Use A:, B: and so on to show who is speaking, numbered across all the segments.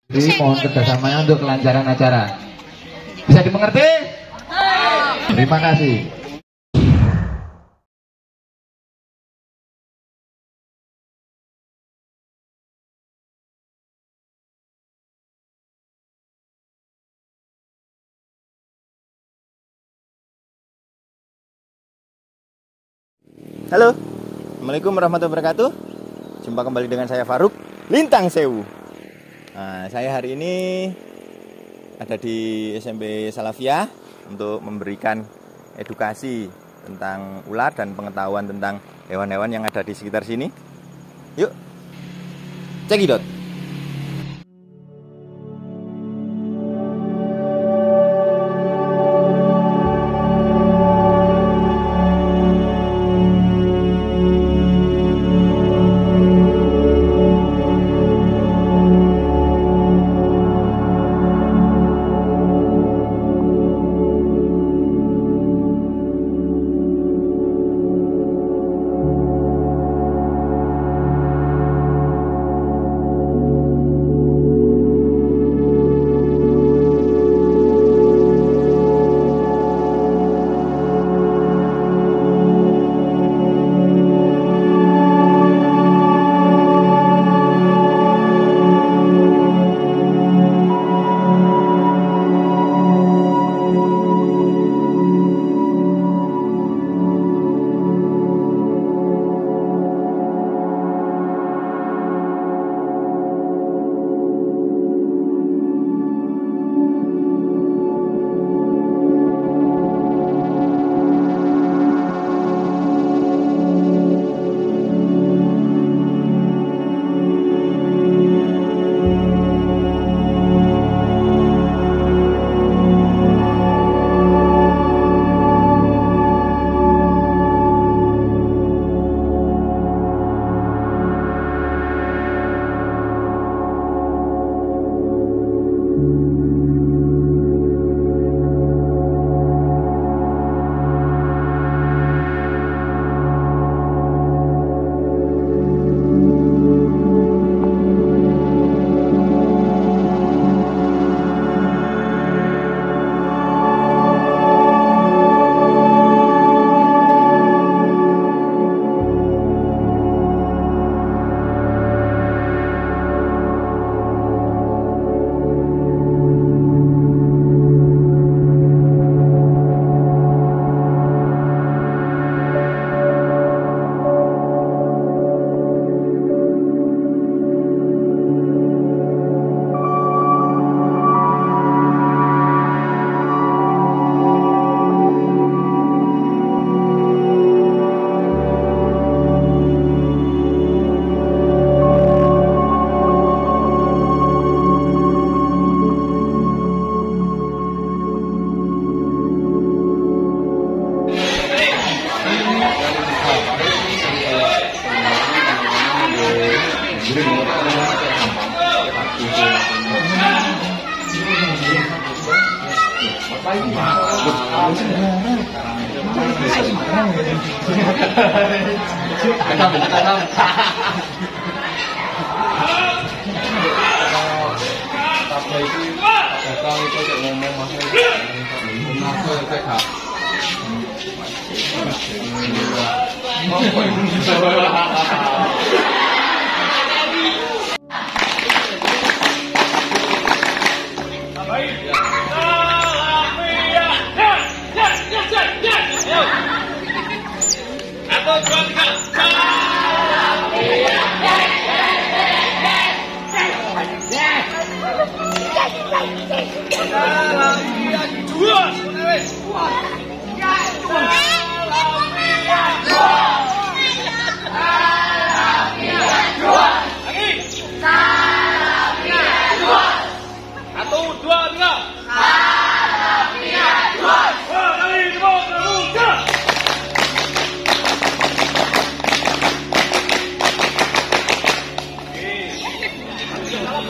A: Mohon kerjasamanya untuk kelancaran acara. Bisa dimengerti? Terima kasih.
B: Halo, Assalamualaikum warahmatullahi wabarakatuh. Jumpa kembali dengan saya Faruk Lintang Sewu. Nah, saya hari ini ada di SMP Salafiyah untuk memberikan edukasi tentang ular dan pengetahuan tentang hewan-hewan yang ada di sekitar sini. Yuk, cekidot.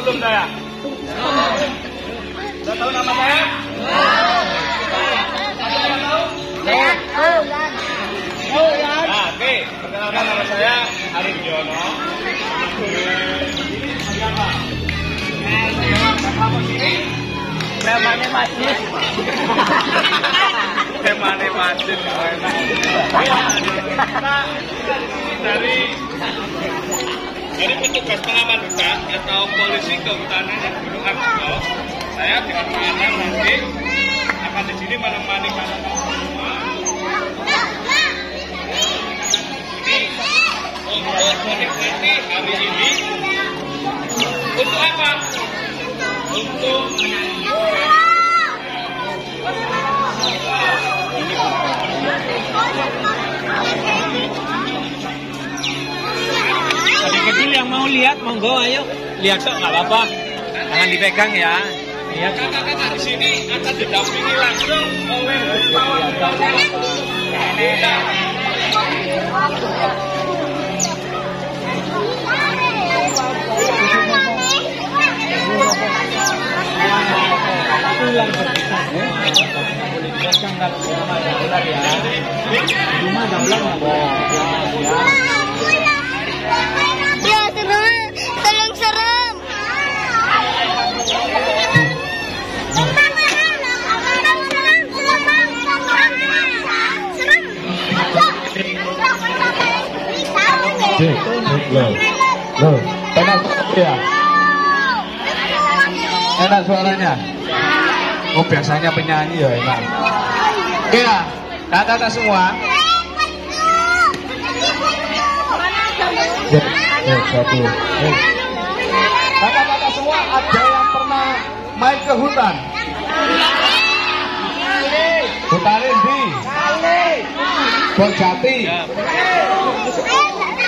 C: Belum saya. Sudah tahu nama saya? Ada yang tahu? Nah, oke. Perkenalkan nama saya Arif Jono. Ini siapa? Temane masjid. Temane masjid. Dari petugas pengaman hutan atau polisi kehutanan Gunung Arjuna, saya dengan Pak Anam nanti akan di sini menemani kalian semua. Untuk menikmati hari ini. Untuk apa? Untuk adik kecil yang mau lihat, monggo ayo lihat kok nggak apa-apa, jangan dipegang ya. Lihat kakak-kakak di sini akan didampingi langsung oleh
D: Ya, serem.
A: Loh, enak ya? Enak suaranya? Oh, biasanya penyanyi ya enak. Oke ya, kata-kata semua. Satu. Kata-kata semua, ada yang pernah main ke hutan? Hutan Indi, Bojati,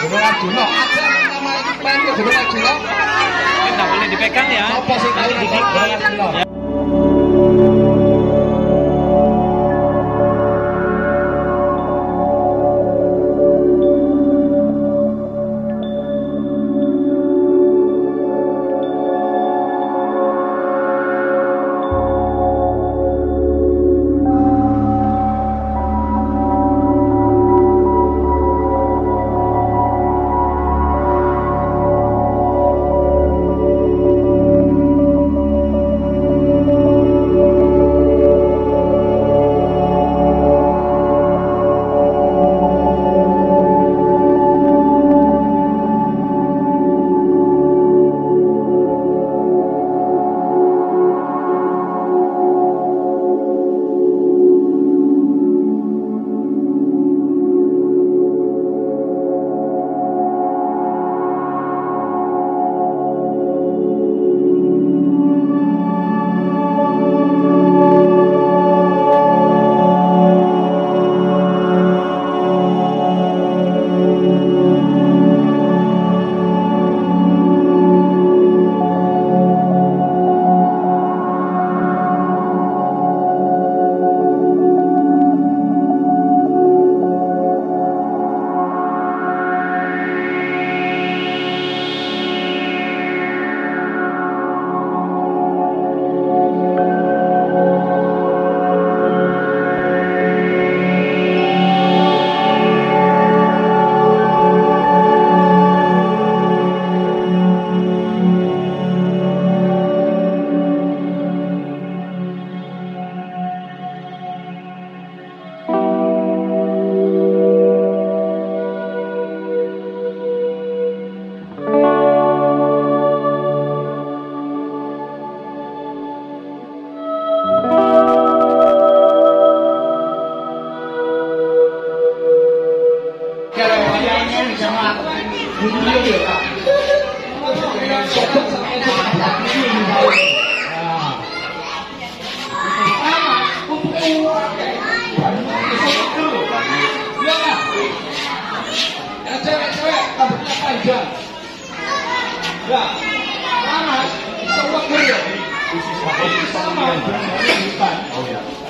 A: Gunung Arjuna. Ada yang pernah main ke Gunung Arjuna?
C: Tidak boleh dipegang ya.
A: Apa sih kali di Gunung Arjuna?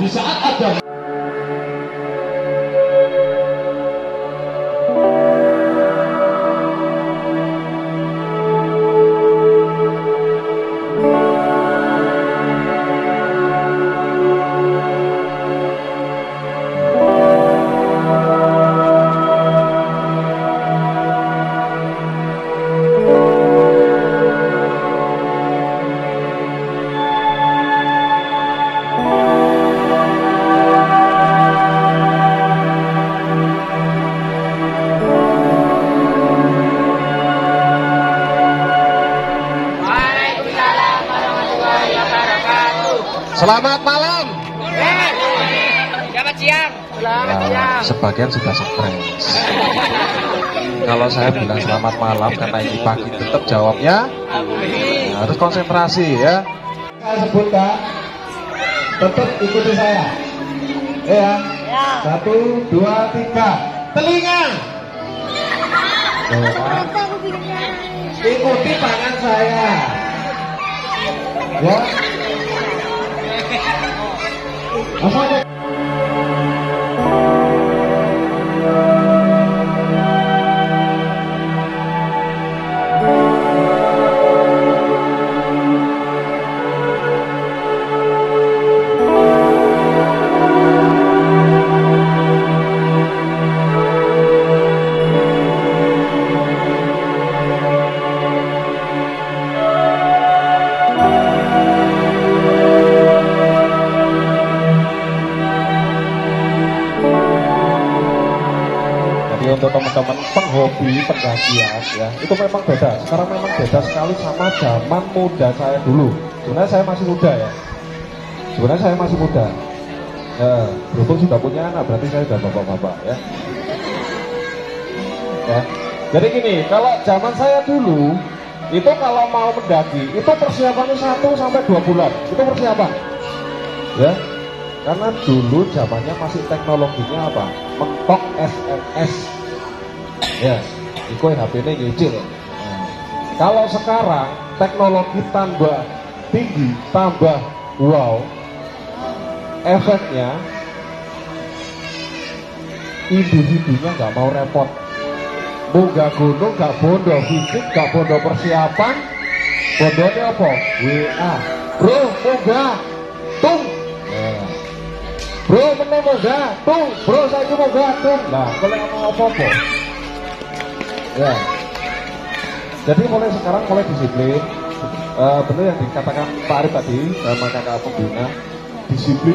A: Di saat ada Selamat malam.
C: Selamat siang.
A: Nah, sebagian sudah stres. Kalau saya bilang selamat malam karena ini pagi, tetap jawabnya harus konsentrasi ya. Saya sebutkan, tetap ikuti saya. Ya. 1, 2, 3. Telinga. Ikuti tangan saya. Ya. Apa? Untuk teman-teman penghobi pendakian ya, itu memang beda. Sekarang memang beda sekali sama zaman muda saya dulu. Sebenarnya saya masih muda ya. Ya, berhubung sudah punya anak, berarti saya sudah bapak-bapak ya. Ya. Jadi gini, kalau zaman saya dulu itu kalau mau mendaki itu persiapannya 1 sampai 2 bulan. Itu persiapan. Ya. Karena dulu zamannya masih teknologinya apa? Mentok SMS. Ya, itu HP-nya nyicil. Nah, kalau sekarang teknologi tambah tinggi, tambah wow, efeknya individunya nggak mau repot. Munggah gunung nggak bondo fisik, nggak bondo persiapan, bondonya apa? WA. Bro, munggah, tung. Nah. Bro, meneh munggah, tung. Bro, saya cuma munggah, tung. Nah, kalau mau apa-apa. Ya, jadi mulai sekarang mulai disiplin. Benar yang dikatakan Pak Arif tadi sama kakak pembina, disiplin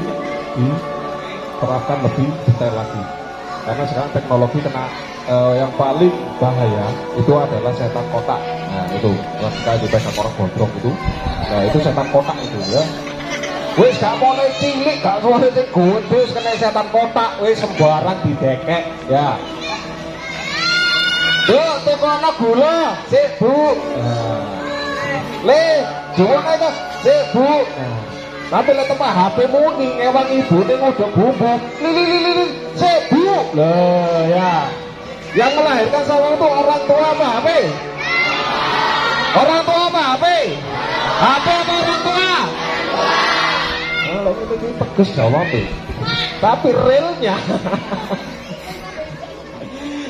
A: diterapkan lebih detail lagi. Karena sekarang teknologi kena yang paling bahaya itu adalah setan kotak. Nah itu yang kayak dipegang orang gondrong itu. Nah itu setan kotak itu ya. Wis gak mulai cilik, gak mulai gundus kena setan kotak, wis sembarang didekek ya. Yuk, tekono gula, sik Bu. Le, juwana itu, sik Bu. Tapi le tempat HP muni, ngewang ibu ini udah bumbu. Lili, sik Bu. Loh ya. Yang melahirkan sama itu orang tua apa HP? Orang tua apa HP? HP apa orang tua? Kalau itu tegas jawabnya. Tapi realnya.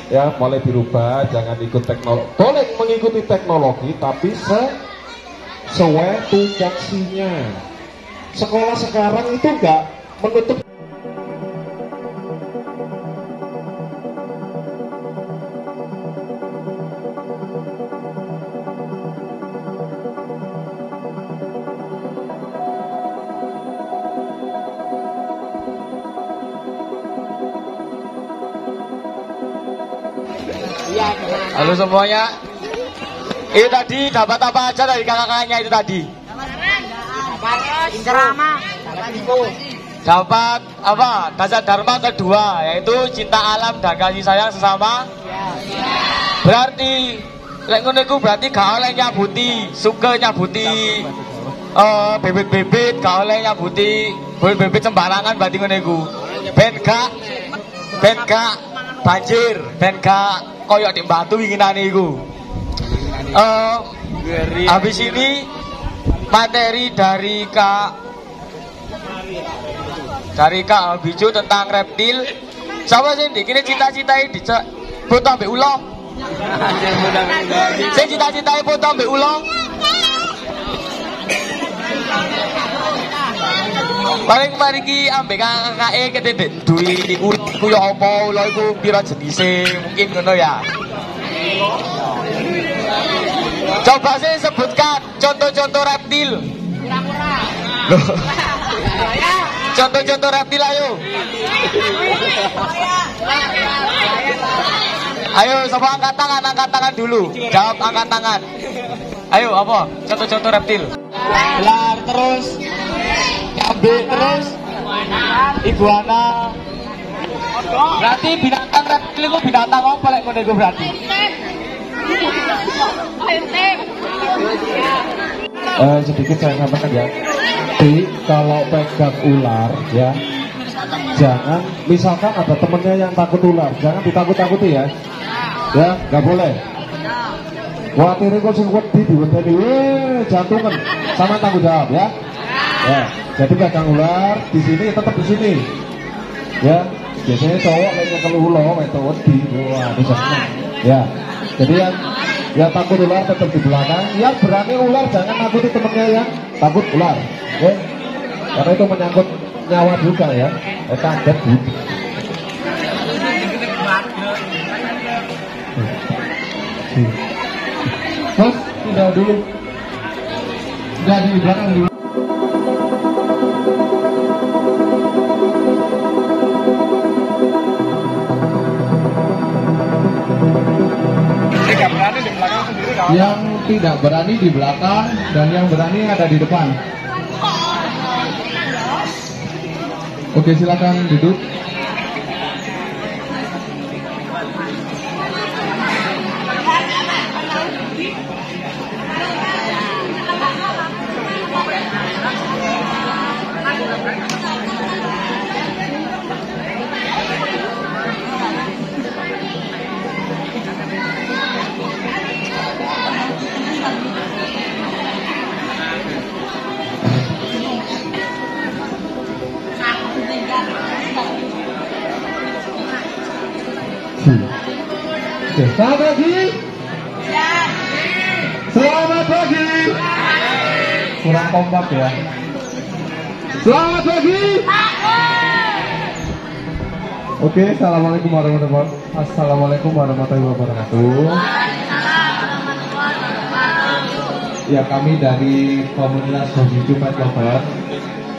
A: Ya mulai dirubah, jangan ikut teknologi. Boleh mengikuti teknologi tapi sesuai tupoksinya. Sekolah sekarang itu enggak menutup.
E: Halo semuanya. Itu tadi dapat apa aja dari kakak-kakaknya itu tadi? Dapat apa? Dasar Dharma kedua, yaitu cinta alam dan kasih sayang sesama. Berarti lek ngono iku berarti gak oleh nyabuti, suka nyabuti bibit-bibit, gak oleh nyabuti bibit sembarangan berarti ngono iku. Ben gak banjir, ben gak koyok di batu inginane iku. Habis ini materi dari Kak Bijo tentang reptil. Siapa sih ini cita-citai di foto ambek ulo? Saya cita-citai foto ambek ulo. Paling mari ki ambek kakake ketetek duwi ku yo apa ulo iku pira jenise, mungkin ngono ya. Coba saya sebutkan contoh-contoh reptil. Contoh-contoh reptil ayo. Ayo semua angkat tangan dulu. Jawab angkat tangan. Ayo apa? Contoh-contoh reptil. Belar terus. kambing, terus iguana. Berarti binatang reptil itu binatang apa lek ngono iku berarti?
A: Sedikit saya sampaikan ya. Jadi kalau pegang ular ya, jangan misalkan ada temennya yang takut ular, jangan ditakut-takuti ya. Ya, nggak boleh. Khawatir kok sing wedi diwedeni, jantungan sama tanggung jawab ya. Ya, jadi pegang ular di sini tetap di sini. Ya, biasanya cowok kayaknya kalau ular itu wedi, wah bisa senang. Ya, jadi yang takut ular tetap di belakang. Yang berani ular jangan nakuti temennya yang takut ular. Oke? Karena itu menyangkut nyawa juga ya. Kaget bu. Mas, tidak dulu. Tidak di belakang dulu. Yang tidak berani di belakang dan yang berani ada di depan. Oke, silakan duduk. Selamat pagi. Selamat pagi. Kurang kompak ya. Selamat pagi. Oke, assalamualaikum warahmatullahi wabarakatuh. Assalamualaikum warahmatullahi wabarakatuh. Ya, kami dari komunitas Hobi Pet Lover.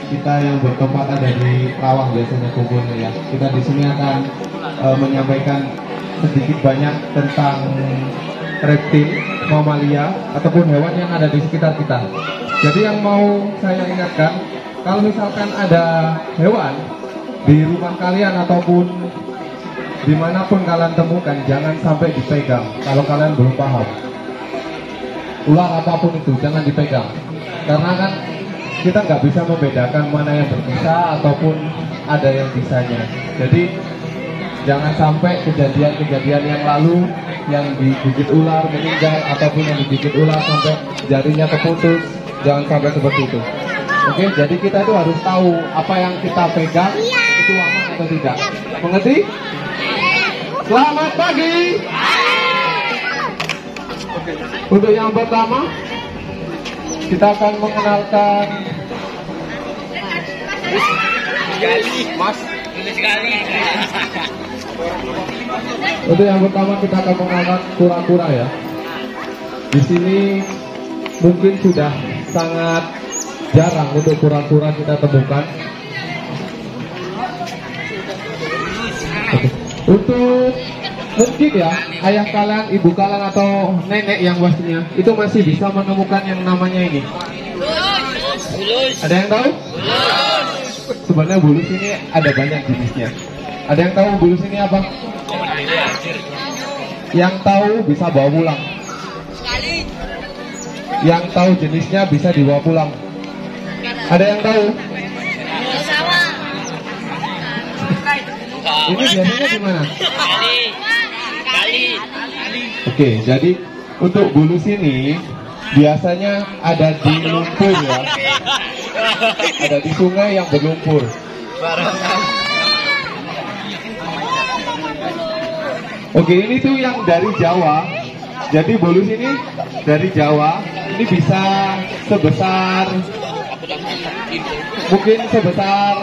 A: Kita yang bertempat ada di Rawang biasanya kumpulnya ya. Kita di sini akan menyampaikan sedikit banyak tentang reptil, mamalia, ataupun hewan yang ada di sekitar kita. Jadi yang mau saya ingatkan, kalau misalkan ada hewan di rumah kalian ataupun dimanapun kalian temukan, jangan sampai dipegang. Kalau kalian belum paham, ular apapun itu jangan dipegang, karena kan kita nggak bisa membedakan mana yang berbisa ataupun ada yang bisanya. Jadi jangan sampai kejadian-kejadian yang lalu yang digigit ular meninggal ataupun yang digigit ular sampai jarinya terputus, jangan sampai seperti itu. Oke, jadi kita itu harus tahu apa yang kita pegang itu aman atau tidak. Mengerti? Selamat pagi. Oke. Untuk yang pertama kita akan mengenalkan Mas. Untuk yang pertama kita akan mengenalkan kura-kura ya. Di sini mungkin sudah sangat jarang untuk kura-kura kita temukan. Untuk mungkin ya ayah kalian, ibu kalian atau nenek yang pastinya itu masih bisa menemukan yang namanya ini. Ada yang tahu? Sebenarnya bulus ini ada banyak jenisnya. Ada yang tahu bulus ini apa? Yang tahu bisa bawa pulang. Yang tahu jenisnya bisa dibawa pulang. Ada yang tahu? Ini biasanya di mana? Oke, jadi untuk bulus ini biasanya ada di lumpur ya. Ada di sungai yang berlumpur. Oke, ini tuh yang dari Jawa. Jadi bulus ini dari Jawa. Ini bisa sebesar, mungkin sebesar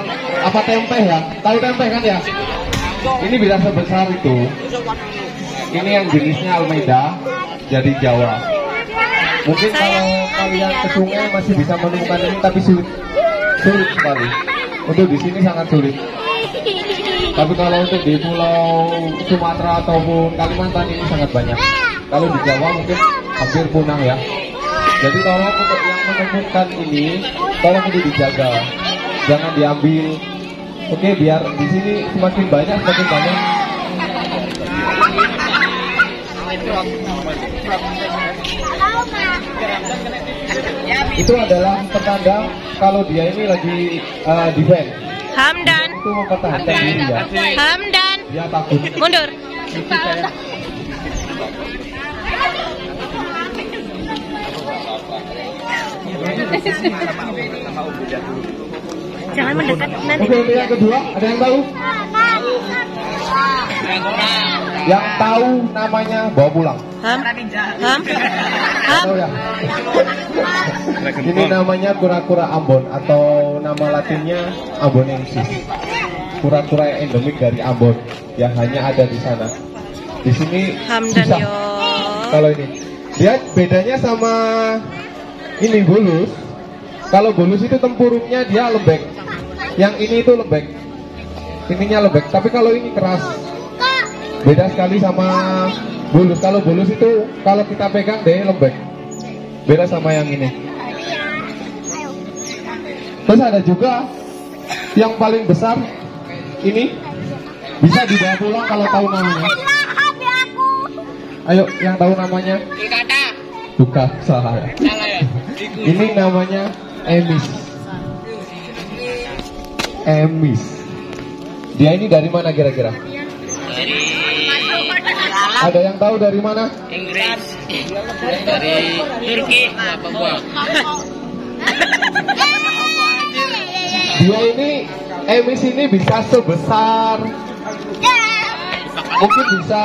A: apa, tempe ya? Tahu tempe kan ya? Ini bisa sebesar itu. Ini yang jenisnya Almeida dari Jawa. Mungkin kalau kalian ke sungai masih bisa menemukan ini, tapi sulit sekali. Untuk di sini sangat sulit. Tapi kalau untuk di Pulau Sumatera ataupun Kalimantan ini sangat banyak. Kalau di Jawa mungkin hampir punah ya. Jadi tolong untuk yang menemukan ini, tolong itu dijaga. jangan diambil. Oke, biar di sini semakin banyak. Itu adalah petanda kalau dia ini lagi defense.
F: Hamdan.
A: Itu mempertahankan diri ya.
F: Hamdan.
A: Dia takut.
F: Mundur. Jangan mendekat nanti.
A: Oke, yang kedua, ada yang tahu? Yang tahu namanya bawa pulang.
F: Ham.
A: Tahu ya? Ini namanya kura-kura Ambon atau nama latinnya Ambonensis. Kura-kura yang endemik dari Ambon yang hanya ada di sana. Di sini
F: Hamdan
A: susah.
F: yo.
A: Kalau ini, lihat bedanya sama ini bulus. Kalau bulus itu tempurungnya dia lembek, yang ini itu lembek, ininya lembek. Tapi kalau ini keras, beda sekali sama bulus. Kalau bulus itu kalau kita pegang dia lembek, beda sama yang ini. Terus ada juga yang paling besar, ini bisa dibawa pulang kalau tahu namanya. Ayo, yang tahu namanya? Bukan, salah ya. Ini namanya emis. Emis. Dia ini dari mana kira-kira? Ada yang tahu dari mana?
E: Inggris. Dari Turki.
A: Dia ini emis ini bisa sebesar, mungkin bisa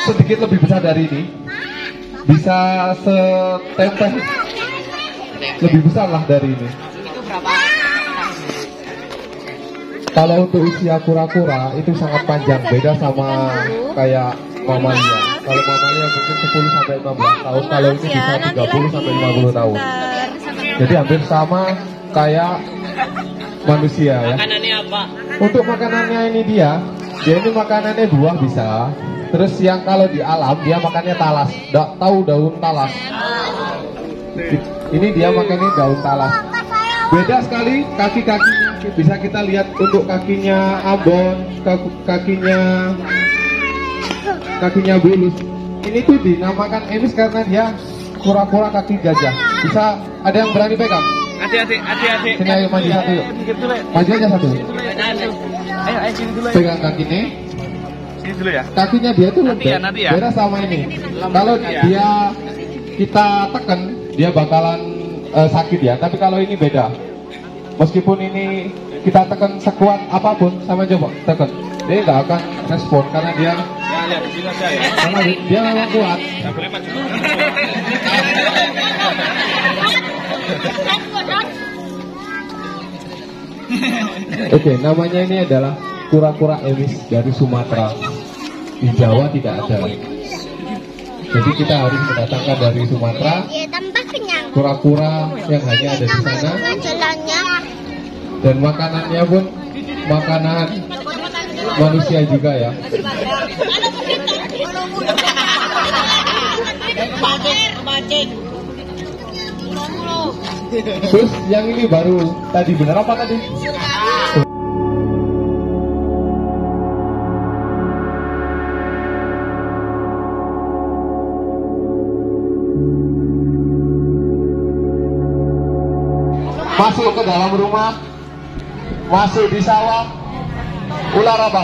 A: sedikit lebih besar dari ini. Bisa setempeh lebih besar lah dari ini. Kalau untuk usia kura-kura itu sangat panjang, beda sama kayak mamalia. Kalau mamalia mungkin 10 sampai 15 tahun, kalau ini bisa 30 sampai 50 tahun. Jadi hampir sama kayak manusia ya.
E: Makanannya apa?
A: Untuk makanannya ini dia ini makanannya buah bisa. Terus yang kalau di alam dia makannya talas. Tahu daun talas? Ini dia makannya daun talas. Beda sekali kaki-kakinya. Bisa kita lihat untuk kakinya Ambon, kakinya bulus. Ini tuh dinamakan emis karena dia kura-kura kaki gajah. Bisa ada yang berani pegang?
C: Adik.
A: Sini ayo maju satu yuk. Maju aja satu.
C: Ayo sini dulu.
A: Pegang kakinya.
C: Sini dulu ya.
A: Kakinya dia tuh lembek,
C: Nanti ya.
A: beda sama ini. Kalau dia kita tekan, dia bakalan sakit ya. Tapi kalau ini beda. Meskipun ini kita tekan sekuat apapun, sama coba tekan, dia nggak akan respon karena dia
C: Lihat di sini aja ya.
A: karena dia memang kuat.
C: Nggak boleh maju.
A: Oke, namanya ini adalah kura-kura emis dari Sumatera. Di Jawa tidak ada. Jadi kita harus mendatangkan dari Sumatera
D: Ya tambah kenyang.
A: kura-kura yang hanya ada di sana.
D: Jalannya.
A: Dan makanannya pun makanan manusia juga ya. Terus yang ini baru tadi benar apa tadi? Masuk ke dalam rumah, masuk di sawah, ular apa?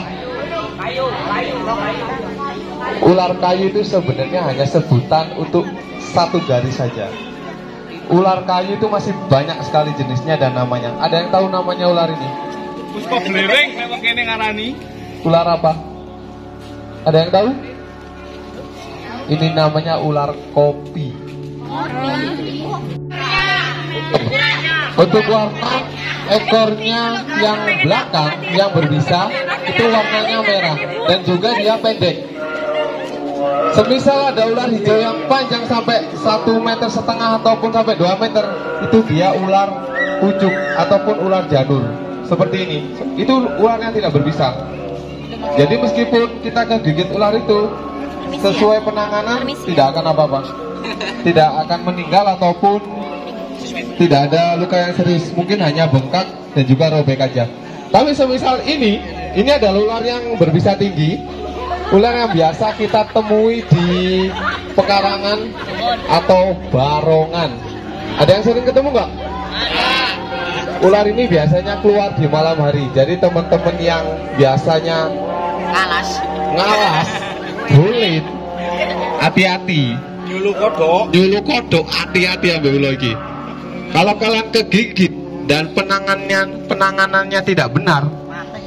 A: Ular kayu itu sebenarnya hanya sebutan untuk satu garis saja. Ular kayu itu masih banyak sekali jenisnya dan namanya. Ada yang tahu namanya ular ini?
C: Puspa belereng memang kene ngarani.
A: Ular apa? Ada yang tahu? Ini namanya ular kopi. Untuk warna ekornya yang belakang yang berbisa itu warnanya merah dan juga dia pendek. Semisal ada ular hijau yang panjang sampai 1,5 meter ataupun sampai 2 meter, itu dia ular pucuk ataupun ular janur. Seperti ini. Itu ularnya tidak berbisa. Jadi meskipun kita kegigit ular itu, sesuai penanganan tidak akan apa-apa. Tidak akan meninggal ataupun tidak ada luka yang serius, mungkin hanya bengkak dan juga robek aja. Tapi semisal ini adalah ular yang berbisa tinggi, ular yang biasa kita temui di pekarangan atau barongan. Ada yang sering ketemu nggak? Ular ini biasanya keluar di malam hari. Jadi teman-teman yang biasanya ngalas, sulit, hati-hati. Nyulu kodok, hati-hati ambil ular lagi. Kalau kalian kegigit dan penanganannya tidak benar,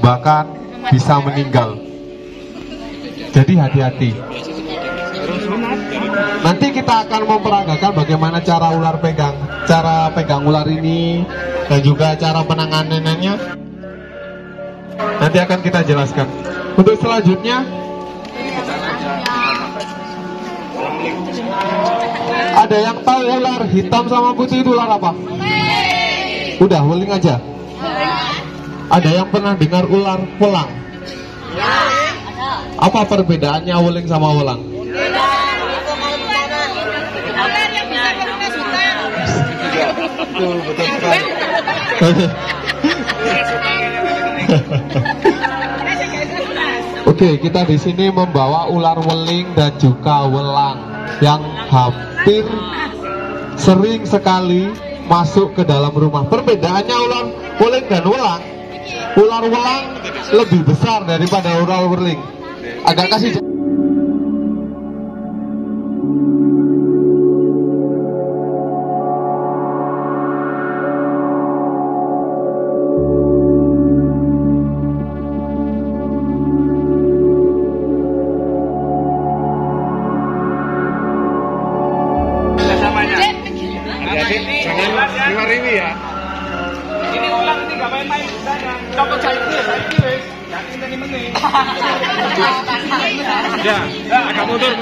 A: bahkan bisa meninggal. Jadi hati-hati. Nanti kita akan memperagakan bagaimana cara pegang ular ini dan juga cara penanganannya. Nanti akan kita jelaskan. Untuk selanjutnya, ada yang tahu ular hitam sama putih itu ular apa? Udah, weling aja. Ada yang pernah dengar ular welang? Apa perbedaannya weling sama welang? Betul sekali. Oke, kita di sini membawa ular weling dan juga welang yang hampir sering sekali masuk ke dalam rumah. Perbedaannya ular weling dan welang, ular welang lebih besar daripada ular weling. Agak kasih
C: ular ini ya. Ini ular ini gak main-main sana. Copot saya wes. Yakin tadi meneh. Ya, agak mundur.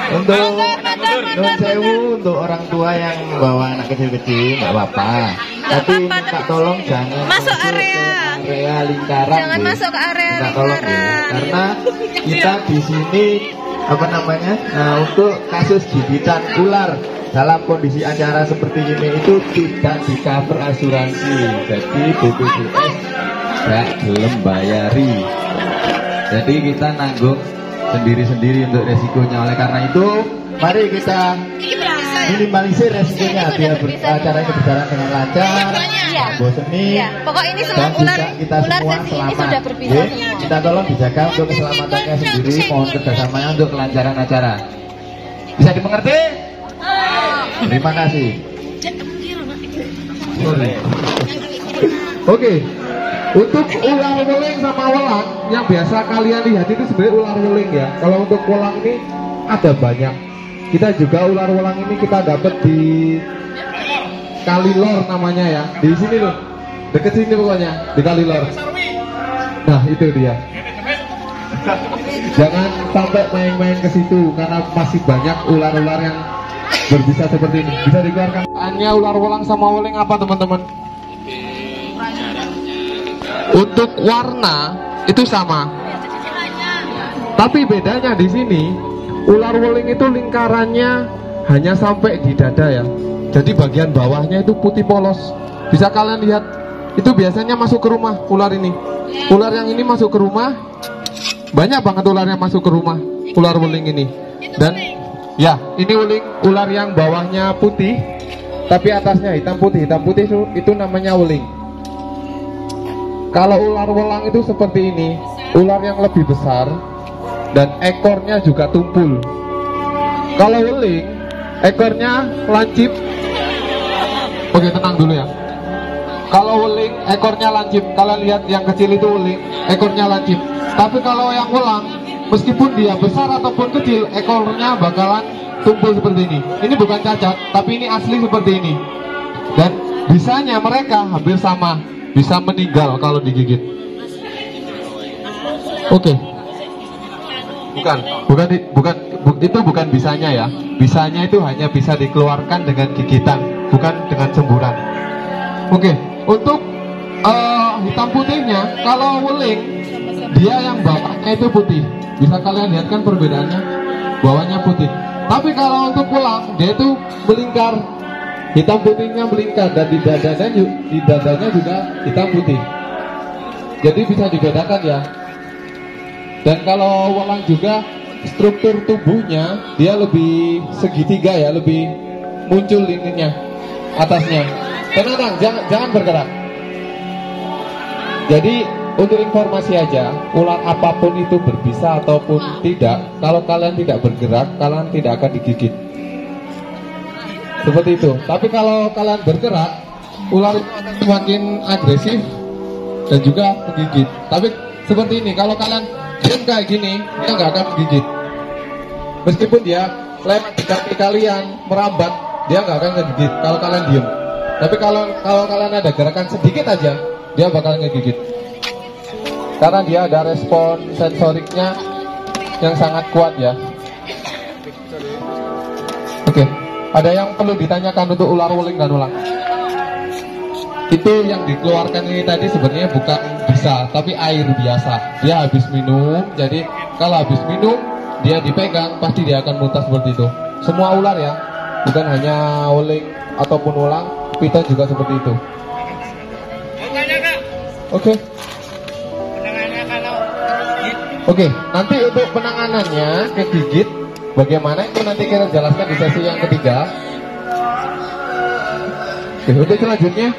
B: Untuk sewu untuk orang tua yang bawa anak kecil-kecil nggak apa-apa. Tapi minta tolong jangan
F: masuk area
B: lingkaran.
F: Jangan masuk ke area lingkaran.
B: Karena kita di sini untuk kasus gigitan ular dalam kondisi acara seperti ini itu tidak di cover asuransi. Jadi BPJS nggak belum bayari. Jadi kita nanggung sendiri-sendiri untuk resikonya. Oleh karena itu, mari kita minimalisir resikonya biar acara ini berjalan dengan lancar, bosenin.
F: Pokok ini semua
B: dan
F: ular
B: kita semua selamat.
F: sudah berpisah semua.
B: Kita tolong dijaga untuk keselamatannya sendiri. Mohon kerjasamanya untuk kelancaran acara. Bisa dimengerti? Terima kasih.
A: Oke. Untuk ular weling sama welang yang biasa kalian lihat itu sebenarnya ular weling ya. Kalau untuk welang ini ada banyak. Kita juga ular welang ini kita dapat di Kalilor namanya ya. Di sini loh. Deket sini pokoknya, di Kalilor. Nah, itu dia. Jangan sampai main-main ke situ karena masih banyak ular-ular yang berbisa seperti ini. Bisa dikeluarkan. Hanya ular welang sama weling apa, teman-teman? Untuk warna itu sama, tapi bedanya di sini ular weling itu lingkarannya hanya sampai di dada ya. Jadi bagian bawahnya itu putih polos. Bisa kalian lihat, itu biasanya masuk ke rumah ular ini. Ular yang ini masuk ke rumah, banyak banget ular yang masuk ke rumah ular weling ini. Dan ya, ini weling ular yang bawahnya putih, tapi atasnya hitam putih itu namanya weling. Kalau ular welang itu seperti ini, ular yang lebih besar dan ekornya juga tumpul. Kalau weling, ekornya lancip. Oke, tenang dulu ya. Kalau weling, ekornya lancip. Kalian lihat yang kecil itu weling, ekornya lancip. Tapi kalau yang welang, meskipun dia besar ataupun kecil, ekornya bakalan tumpul seperti ini. Ini bukan cacat, tapi ini asli seperti ini. Dan bisanya mereka hampir sama. Bisa meninggal kalau digigit. Oke. Itu bukan bisanya ya. Bisanya itu hanya bisa dikeluarkan dengan gigitan, bukan dengan semburan. Oke. Untuk hitam putihnya, kalau weling dia yang bawahnya itu putih. Bisa kalian lihat kan perbedaannya? Bawahnya putih. Tapi kalau untuk welang dia itu melingkar Hitam putihnya melingkar dan di dadanya juga hitam putih. Jadi bisa dibedakan ya. Dan kalau walang juga struktur tubuhnya dia lebih segitiga ya, lebih muncul ininya atasnya. Tenang, jangan bergerak. Jadi untuk informasi aja, ular apapun itu berbisa ataupun tidak, kalau kalian tidak bergerak, kalian tidak akan digigit. Seperti itu. Tapi kalau kalian bergerak, ular itu akan semakin agresif dan juga menggigit. Tapi seperti ini, kalau kalian diam kayak gini, dia nggak akan menggigit. Meskipun dia lewat di kaki kalian, merambat, dia nggak akan ngegigit kalau kalian diem. Tapi kalau kalian ada gerakan sedikit aja, dia bakal ngegigit. Karena dia ada respon sensoriknya yang sangat kuat ya. Oke, ada yang perlu ditanyakan untuk ular wuling dan ulang? Itu yang dikeluarkan ini tadi sebenarnya bukan bisa, tapi air biasa. Dia habis minum, jadi kalau habis minum dia dipegang pasti dia akan muntah seperti itu. Semua ular ya, bukan hanya wuling ataupun ulang, piton juga seperti itu. Oke. Oke, nanti untuk penanganannya kegigit bagaimana itu nanti kita jelaskan di sesi yang ketiga. Oke, untuk selanjutnya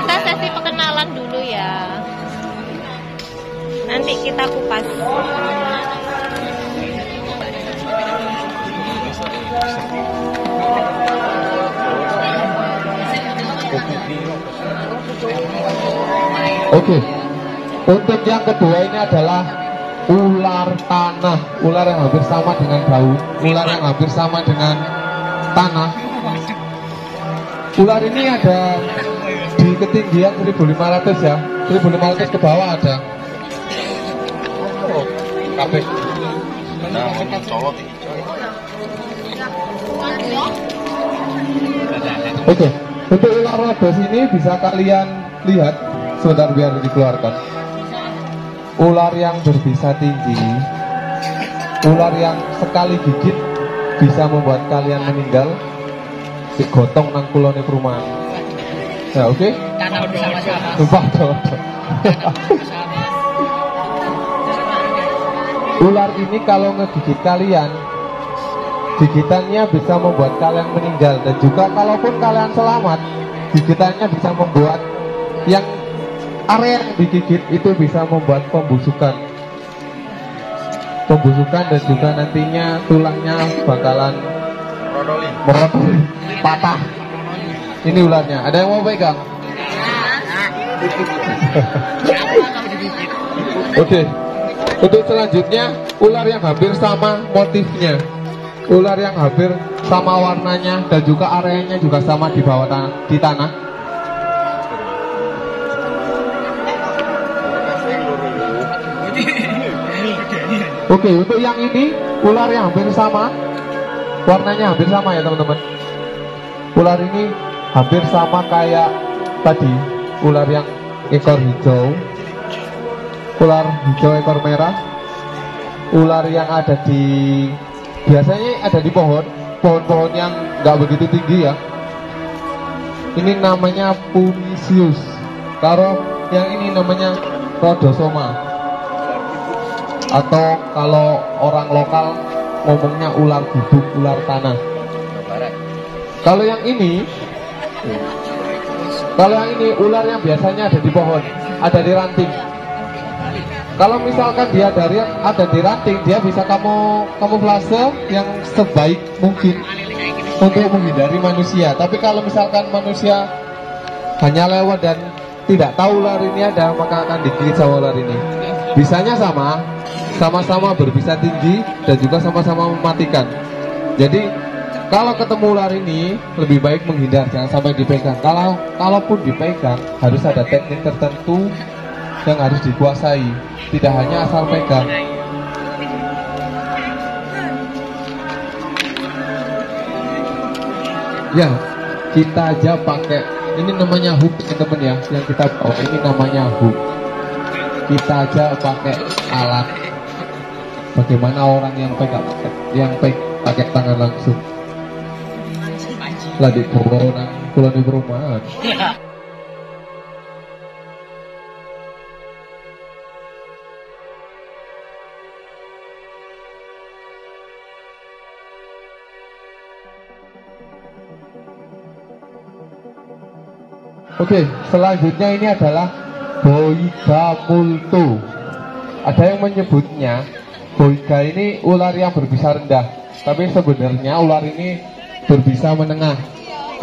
F: Kita sesi perkenalan dulu ya. Nanti kita kupas.
A: Oke. Untuk yang kedua ini adalah ular tanah, ular yang hampir sama dengan daun, ular yang hampir sama dengan tanah. Ular ini ada di ketinggian 1500 ya, 1500 ke bawah ada. Kabeh. Oke, untuk ular rodos ini bisa kalian lihat sebentar biar dikeluarkan. Ular yang berbisa tinggi, ular yang sekali gigit bisa membuat kalian meninggal. Si gotong nang kulone perumahan. Ya oke. Sumpah tuh. Ular ini kalau ngegigit kalian, gigitannya bisa membuat kalian meninggal. Dan juga kalaupun kalian selamat, gigitannya bisa membuat yang area yang digigit itu bisa membuat pembusukan dan juga nantinya tulangnya bakalan merotoli, patah. Ini ularnya. Ada yang mau pegang? Oke. Untuk selanjutnya ular yang hampir sama motifnya, ular yang hampir sama warnanya dan juga areanya juga sama di bawah di tanah. Oke, untuk yang ini ular yang hampir sama, warnanya hampir sama ya teman-teman. Ular ini hampir sama kayak tadi, ular yang ekor hijau, ular hijau ekor merah, ular yang ada di biasanya ada di pohon-pohon yang nggak begitu tinggi ya. Ini namanya Pumisius. Kalau yang ini namanya Rhodosoma. Atau kalau orang lokal ngomongnya ular guduk, ular tanah. Kalau yang ini ular yang biasanya ada di pohon, ada di ranting. Kalau misalkan dia ada di ranting, dia bisa kamuflase yang sebaik mungkin untuk menghindari manusia. Tapi kalau misalkan manusia hanya lewat dan tidak tahu ular ini ada, maka akan digigit sama ular ini. Bisanya sama-sama berbisa tinggi dan juga sama-sama mematikan. Jadi kalau ketemu ular ini lebih baik menghindar, jangan sampai dipegang. Kalaupun dipegang harus ada teknik tertentu yang harus dikuasai, tidak hanya asal pegang. Ya, kita aja pakai ini namanya hook teman-teman ya, yang kita bawa ini namanya hook. Kita aja pakai alat. Bagaimana orang yang pakai tangan langsung. Lagi bawa nang pulau di perumahan. Oke, selanjutnya ini adalah Boiga multo. Ada yang menyebutnya Boiga ini ular yang berbisa rendah, tapi sebenarnya ular ini berbisa menengah.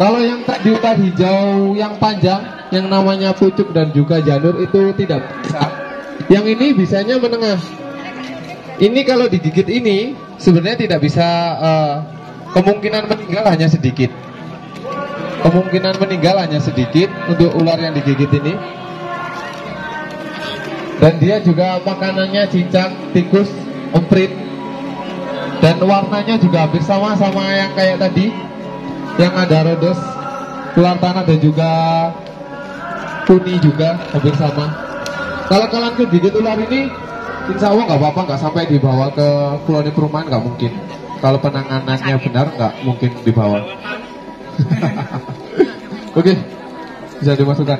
A: Kalau yang tadi ular hijau yang panjang, yang namanya pucuk dan juga janur itu tidak bisa. Yang ini bisanya menengah. Ini kalau digigit ini sebenarnya tidak bisa, kemungkinan meninggal hanya sedikit. Kemungkinan meninggal hanya sedikit untuk ular yang digigit ini. Dan dia juga makanannya cicak, tikus, emprit. Dan warnanya juga hampir sama yang kayak tadi, yang ada rodos, ular tanah dan juga kuni juga hampir sama. Kalau kalian kegigit ular ini, insya Allah nggak apa-apa, nggak sampai dibawa ke koloni perumahan, nggak mungkin. Kalau penanganannya benar, nggak mungkin dibawa. Oke, bisa dimasukkan.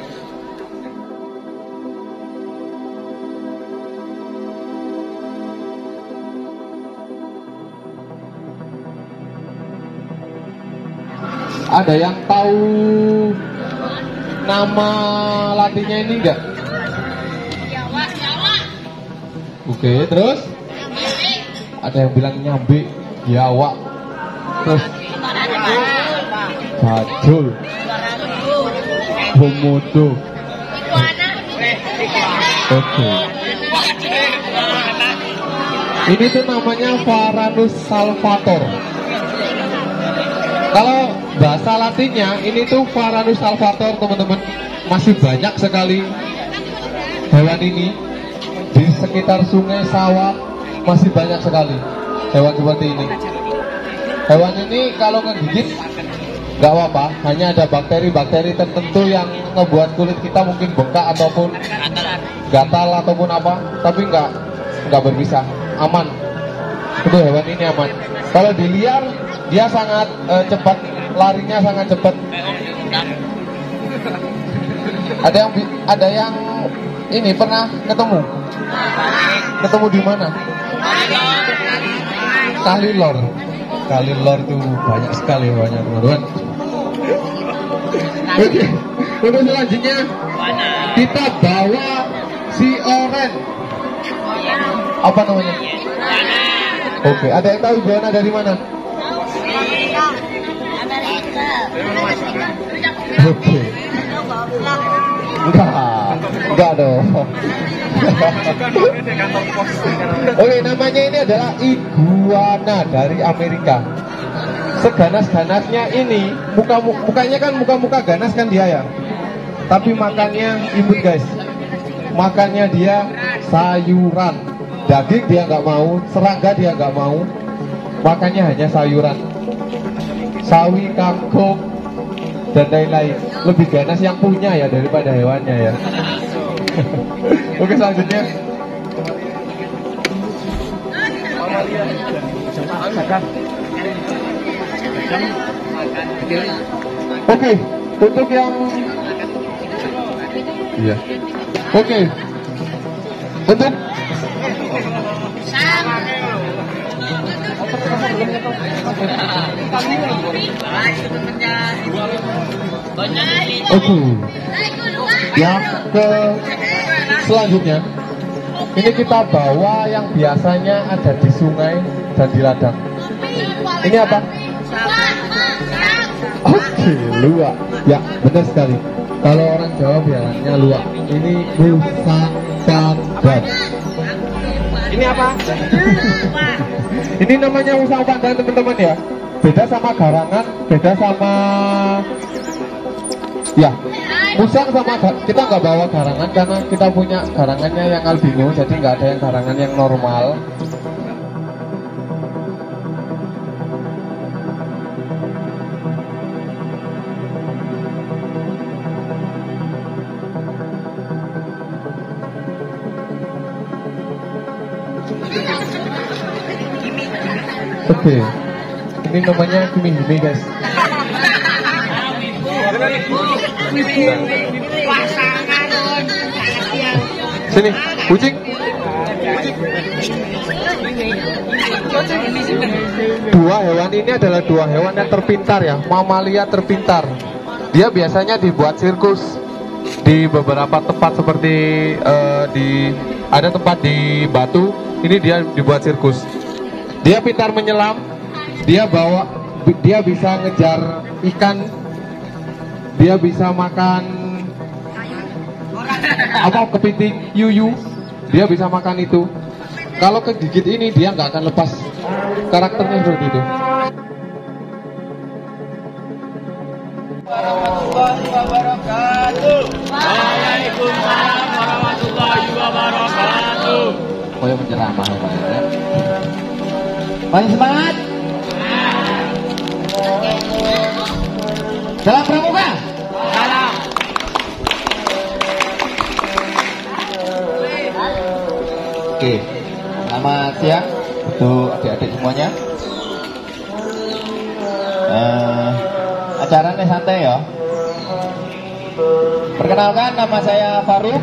A: Ada yang tahu nama latinnya ini enggak? Oke, terus ada yang bilang nyambe, Jawa. Terus bajul, komodo. Oke. Ini tuh namanya Varanus salvator. Kalau bahasa latinnya ini tuh Varanus salvator, teman-teman. Masih banyak sekali hewan ini di sekitar sungai, sawah, masih banyak sekali hewan seperti ini. Hewan ini kalau ngegigit nggak apa-apa, hanya ada bakteri-bakteri tertentu yang ngebuat kulit kita mungkin bengkak ataupun gatal ataupun apa, tapi nggak berbisa, aman. Itu hewan ini aman. Kalau di liar dia sangat cepat, larinya sangat cepat. Ada yang ini pernah ketemu di mana? Kalilor. Kalilor itu banyak sekali hewannya, teman-teman. Oke, untuk selanjutnya kita bawa si oren. Apa namanya? Oke, ada yang tahu iguana dari mana? Oke. Enggak dong. Oke, namanya ini adalah iguana dari Amerika. Seganas-ganasnya ini, mukanya kan muka ganas kan dia ya. Tapi makannya imut guys. Makannya dia sayuran. Daging dia nggak mau, serangga dia nggak mau. Makannya hanya sayuran. Sawi, kangkung, dan lain-lain. Lebih ganas yang punya ya daripada hewannya ya. Oke, selanjutnya oke, untuk yang iya. Oke. Untuk yang ke selanjutnya ini kita bawa yang biasanya ada di sungai dan di ladang. Ini apa? Oke, luwak. Ya, benar sekali. Kalau orang Jawa bilangnya luwak. Ini musang pandan. Ini apa? Ini namanya musang pandan, teman-teman ya. Beda sama garangan, beda sama ya. Musang sama kita nggak bawa garangan karena kita punya garangannya yang albino, jadi nggak ada yang garangan yang normal. Oke, ini namanya kimi-hime guys. Sini, kucing. Dua hewan ini adalah dua hewan yang terpintar ya, mamalia terpintar. Dia biasanya dibuat sirkus di beberapa tempat seperti ada tempat di Batu, ini dia dibuat sirkus. Dia pintar menyelam, dia bisa ngejar ikan, dia bisa makan kepiting, yuyu, dia bisa makan itu. Kalau kegigit ini dia nggak akan lepas karakternya seperti itu.
B: Warahmatullahi wabarakatuh. Waalaikumsalam warahmatullahi wabarakatuh.
A: Oh yang menceramah ya Pak ya.
B: Paling semangat. Salam pramuka. Salam. Oke, selamat siang untuk adik-adik semuanya. Acaranya santai ya. Perkenalkan, nama saya Faruk.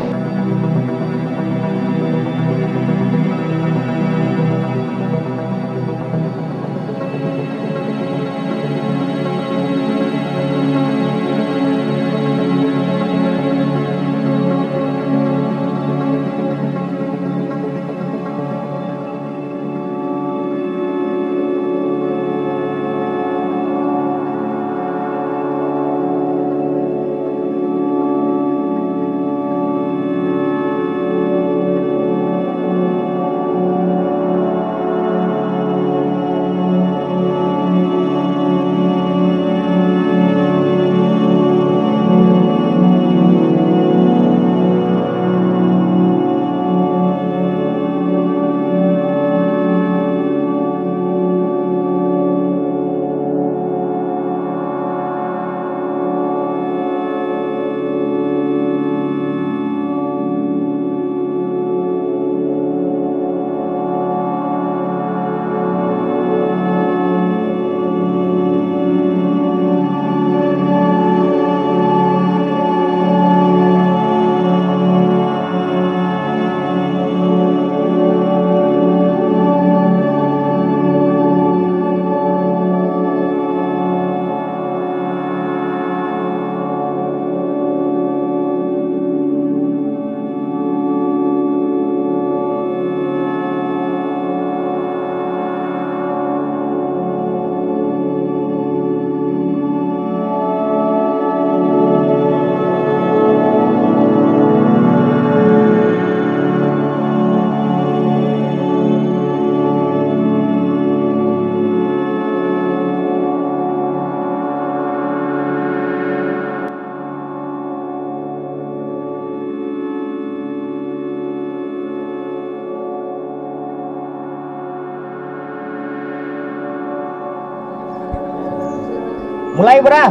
B: Mulai Bra.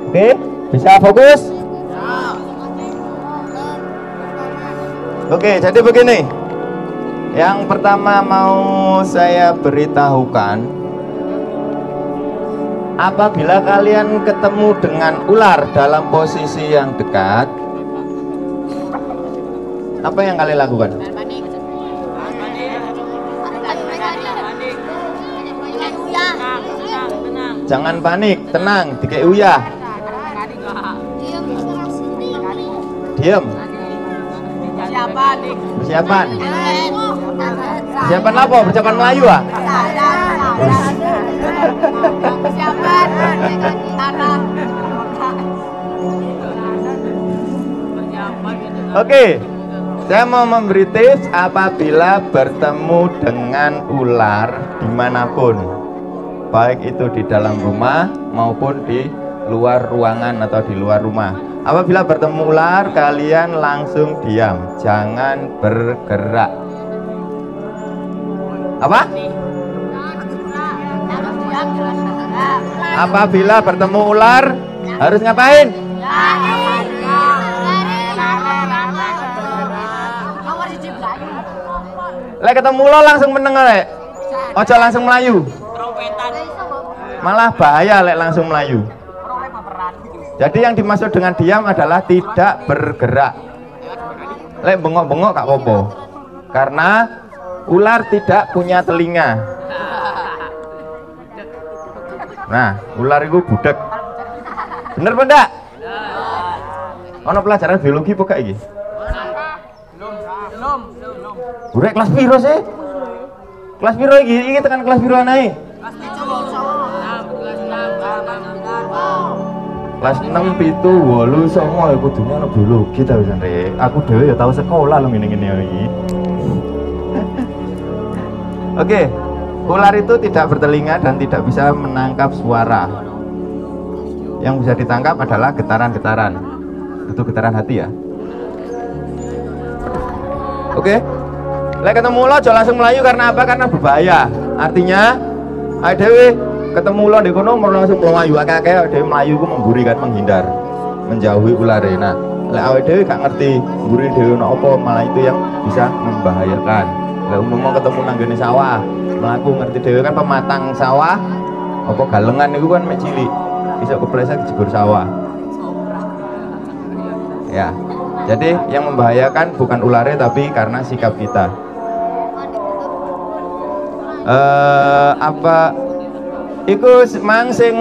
B: Oke, bisa fokus? Oke, jadi begini. Yang pertama mau saya beritahukan, apabila kalian ketemu dengan ular dalam posisi yang dekat, apa yang kalian lakukan? Jangan panik, tenang, dikei uyah. Diam. Persiapan. Persiapan apa? Persiapan Melayu ah?
D: Persiapan.
B: Oke, saya mau memberi tips apabila bertemu dengan ular dimanapun, baik itu di dalam rumah maupun di luar ruangan atau di luar rumah. Apabila bertemu ular, kalian langsung diam, jangan bergerak. Apa? Apabila bertemu ular, harus ngapain? Lek ketemu ular langsung meneng lek. Ojo langsung melayu. Malah bahaya lek langsung melayu. Jadi yang dimaksud dengan diam adalah tidak bergerak. Lek bengok-bengok gak apa-apa. Karena ular tidak punya telinga. Nah, ular itu budek. Bener apa enggak? Ono pelajaran biologi apa gak iki? Belum. Urek kelas piro sih? Kelas piro iki? Iki tekan kelas piro anae? Kelas 6, 7, 8, 9 ya kudune ana biologi ta wis Rek. Aku dhewe ya tau sekolah lho ngene-ngene iki. Oke. Ular itu tidak bertelinga dan tidak bisa menangkap suara. Yang bisa ditangkap adalah getaran-getaran. Itu getaran hati ya. Oke. Lek ketemu lo aja langsung melayu karena apa? Karena berbahaya. Artinya ae dhewe ketemu lo di kono mau langsung melayu akeh-akeh dhewe melayu ku memburi kan, menghindar, menjauhi ulare. Nah, lek awake dhewe gak ngerti mburi dhewe ono apa, malah itu yang bisa membahayakan. Lek umpama ketemu nang gene sawah, mlaku ngerti dhewe kan pematang sawah apa galengan itu kan mek cilik. Bisa kepleset jebur sawah. Ya. Jadi yang membahayakan bukan ularnya tapi karena sikap kita. Apa iku mang sing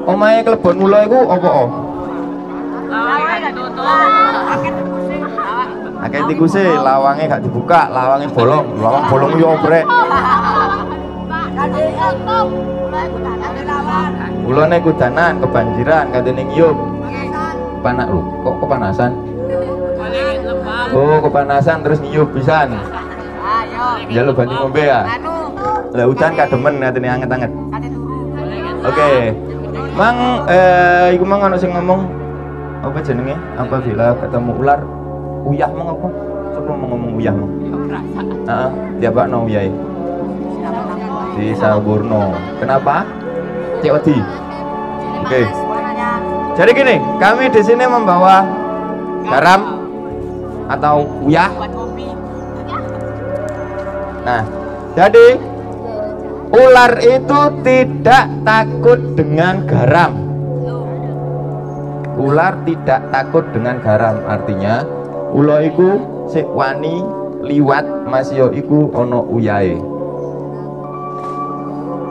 B: omahe klebon mula iku apa? Akeh tikuse, lawange gak dibuka, lawange bolong, lawang bolong yo oprek. Ulane kudanan, kebanjiran, katene ngiyup. Panak lho, kok kepanasan? Oh, kepanasan terus ngiyup pisan. Ya lu bantu ngombe ya. Lah udan kademen katene anget-anget. Oke. Mang iku mang ono sing ngomong apa jenenge? Apabila ketemu ular uyah mong apa? Sopo ngomong uyah mong? Heeh, diapakno uyahe? Di Saburno. Kenapa? COD. Oke. Jadi gini, kami di sini membawa garam atau uyah. Nah, jadi ular itu tidak takut dengan garam. Ular tidak takut dengan garam, artinya ular iku sik wani liwat masih iku ono uyahe.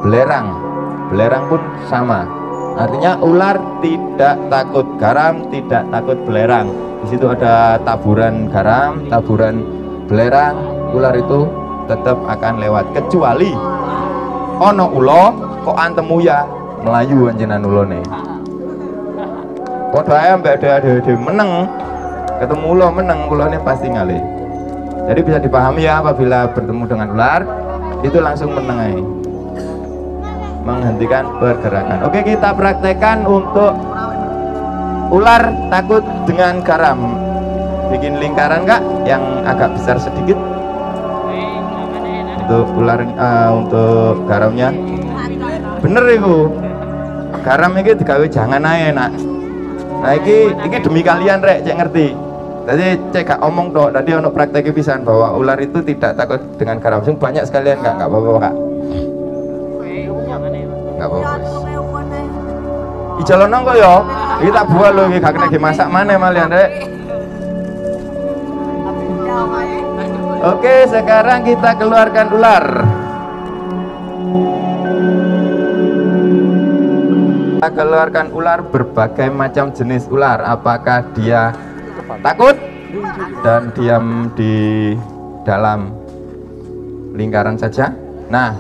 B: Belerang pun sama. Artinya ular tidak takut garam, tidak takut belerang. Di situ ada taburan garam, taburan belerang, ular itu tetap akan lewat. Kecuali ono ulo kok antem uya melayu anjenan ulone. Padha ae mbek ade meneng, ketemu ulo meneng, ulone pasti ngalih. Jadi bisa dipahami ya, apabila bertemu dengan ular itu langsung meneng ae. Menghentikan pergerakan. Oke, kita praktekkan untuk ular takut dengan garam. Bikin lingkaran kak yang agak besar sedikit untuk ular, untuk garamnya. Bener itu garam ini digawe jangan aja nak. Nah ini demi kalian rek cek ngerti. Jadi cek gak omong toh. Tadi untuk praktek pisan bahwa ular itu tidak takut dengan garam. Sing banyak sekalian kak, gak apa-apa kak. Gak apa-apa. Ijo nong kok yo. Iki tak buah lho, iki gak kena dimasak maneh malian rek. Oke, sekarang kita keluarkan ular. Kita keluarkan ular, berbagai macam jenis ular. Apakah dia takut dan diam di dalam lingkaran saja? Nah,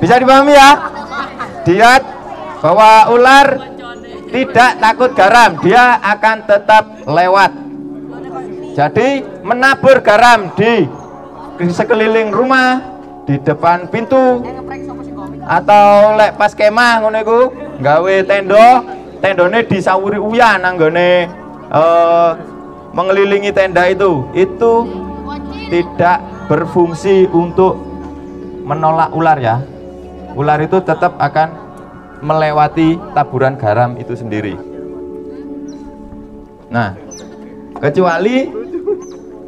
B: bisa dipahami ya? Lihat bahwa ular tidak takut garam, dia akan tetap lewat. Jadi menabur garam di sekeliling rumah, di depan pintu, atau lek pas kemah ngono iku gawe tendone disawuri uyan nanggone mengelilingi tenda itu tidak berfungsi untuk menolak ular ya. Ular itu tetap akan melewati taburan garam itu sendiri. Nah, kecuali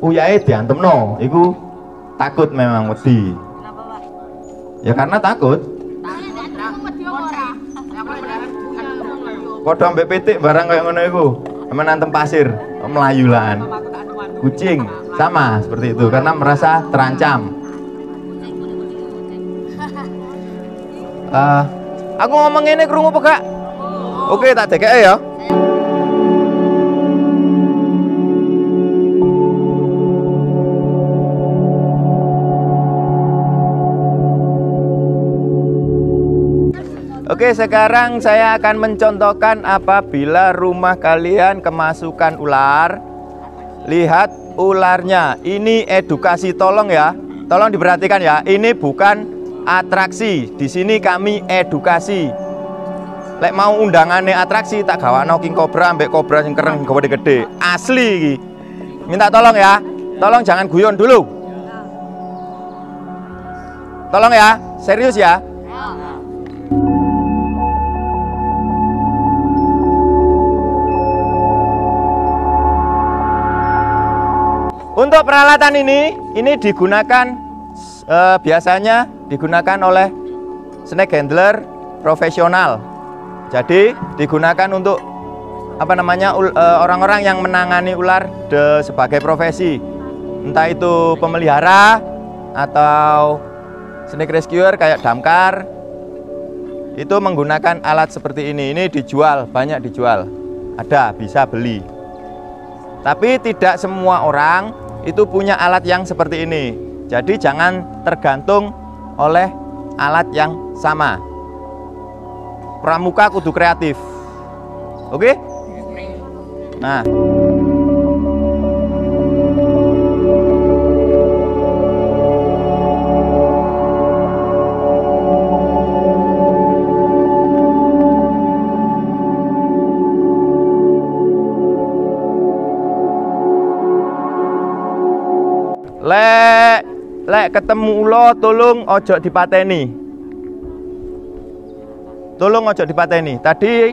B: uyahe diantemno, iku takut memang wedi. Ya karena takut. Padha mbek pitik barang kayak ngono iku, menantem pasir, melayu lan. Kucing sama seperti itu karena merasa terancam. Aku ngomong ini krungu apa gak? Oke, tak dekek ya. Oke, sekarang saya akan mencontohkan apabila rumah kalian kemasukan ular. Lihat ularnya. Ini edukasi, tolong ya. Tolong diperhatikan ya. Ini bukan atraksi. Di sini kami edukasi. Lek mau undangane atraksi tak gawakno king cobra ambek cobra sing kereng gede-gede. Asli iki. Minta tolong ya. Tolong jangan guyon dulu. Tolong ya. Serius ya. Untuk peralatan ini digunakan biasanya digunakan oleh snake handler profesional. Jadi digunakan untuk apa namanya orang-orang yang menangani ular sebagai profesi. Entah itu pemelihara atau snake rescuer kayak damkar. Itu menggunakan alat seperti ini. Ini dijual, banyak dijual. Ada, bisa beli. Tapi tidak semua orang itu punya alat yang seperti ini. Jadi jangan tergantung oleh alat yang sama. Pramuka kudu kreatif. Oke? Nah. Lek ketemu ulo tolong ojo dipateni. Tolong ojo dipateni. Tadi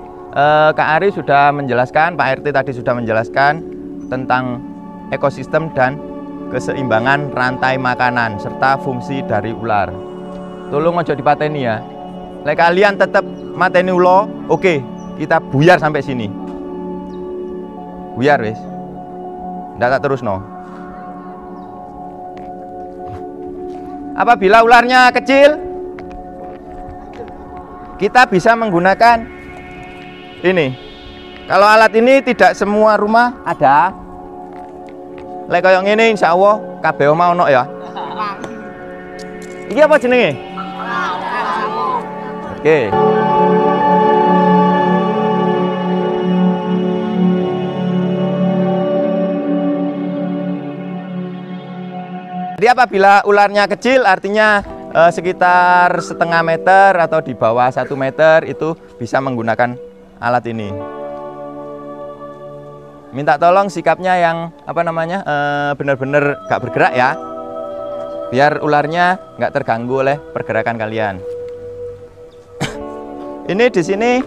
B: Kak Ari sudah menjelaskan, Pak RT tadi sudah menjelaskan tentang ekosistem dan keseimbangan rantai makanan serta fungsi dari ular. Tolong ojo dipateni ya. Lek kalian tetap mateni ulo, oke, kita buyar sampai sini. Buyar wis. Ndak tak terus no. Apabila ularnya kecil, kita bisa menggunakan ini. Kalau alat ini tidak semua rumah ada. Lek koyo ngene insyaallah kabeh omah ono ya. Iki apa jenenge? Oke. Jadi apabila ularnya kecil artinya sekitar setengah meter atau di bawah 1 meter itu bisa menggunakan alat ini. Minta tolong sikapnya yang apa namanya benar-benar gak bergerak ya, biar ularnya nggak terganggu oleh pergerakan kalian. Ini di sini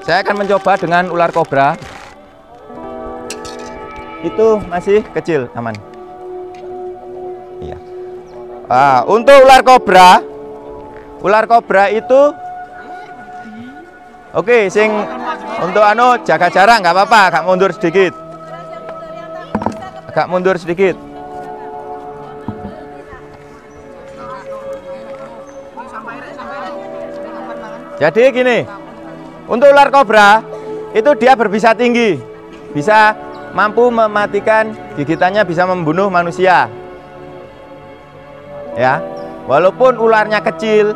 B: saya akan mencoba dengan ular kobra. Itu masih kecil, aman. Iya. Untuk ular kobra itu oke, sing untuk jaga jarak nggak apa-apa, agak mundur sedikit. Agak mundur sedikit. Jadi gini, untuk ular kobra itu dia berbisa tinggi, bisa mampu mematikan, gigitannya bisa membunuh manusia. Ya, walaupun ularnya kecil,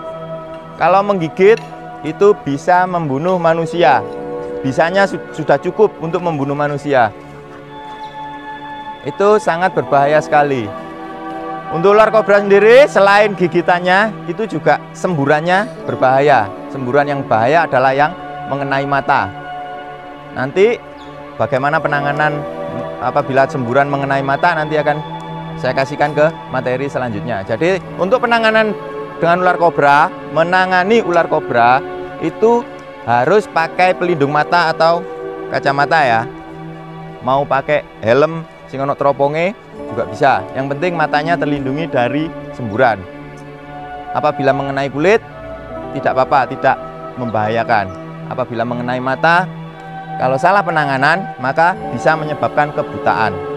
B: kalau menggigit itu bisa membunuh manusia. Bisanya sudah cukup untuk membunuh manusia. Itu sangat berbahaya sekali. Untuk ular kobra sendiri, selain gigitannya, itu juga semburannya berbahaya. Semburan yang bahaya adalah yang mengenai mata. Nanti bagaimana penanganan apabila semburan mengenai mata, nanti akan saya kasihkan ke materi selanjutnya. Jadi untuk penanganan dengan ular kobra, menangani ular kobra itu harus pakai pelindung mata atau kacamata ya. Mau pakai helm sing ono teroponge juga bisa. Yang penting matanya terlindungi dari semburan. Apabila mengenai kulit tidak apa-apa, tidak membahayakan. Apabila mengenai mata, kalau salah penanganan maka bisa menyebabkan kebutaan.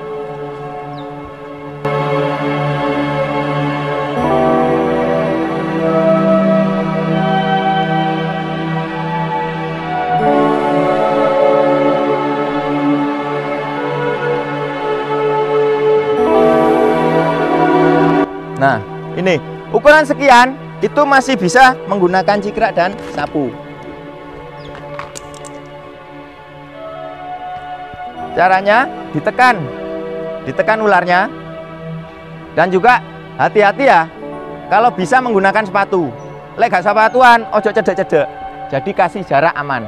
B: Nah, ini ukuran sekian itu masih bisa menggunakan cikrak dan sapu. Caranya ditekan ularnya, dan juga hati-hati ya kalau bisa menggunakan sepatu. Lek gak sepatuan, ojo cedek-cedek. Jadi kasih jarak aman.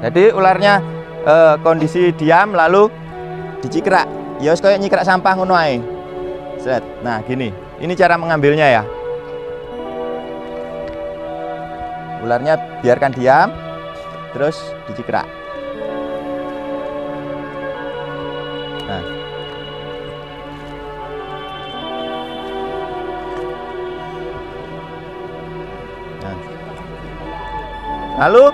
B: Jadi ularnya kondisi diam lalu dicikrak. Ya wis kayak nyikrak sampah ngono ae. Set. Nah, gini. Ini cara mengambilnya ya. Ularnya biarkan diam, terus dicikrak. Nah. Nah. Lalu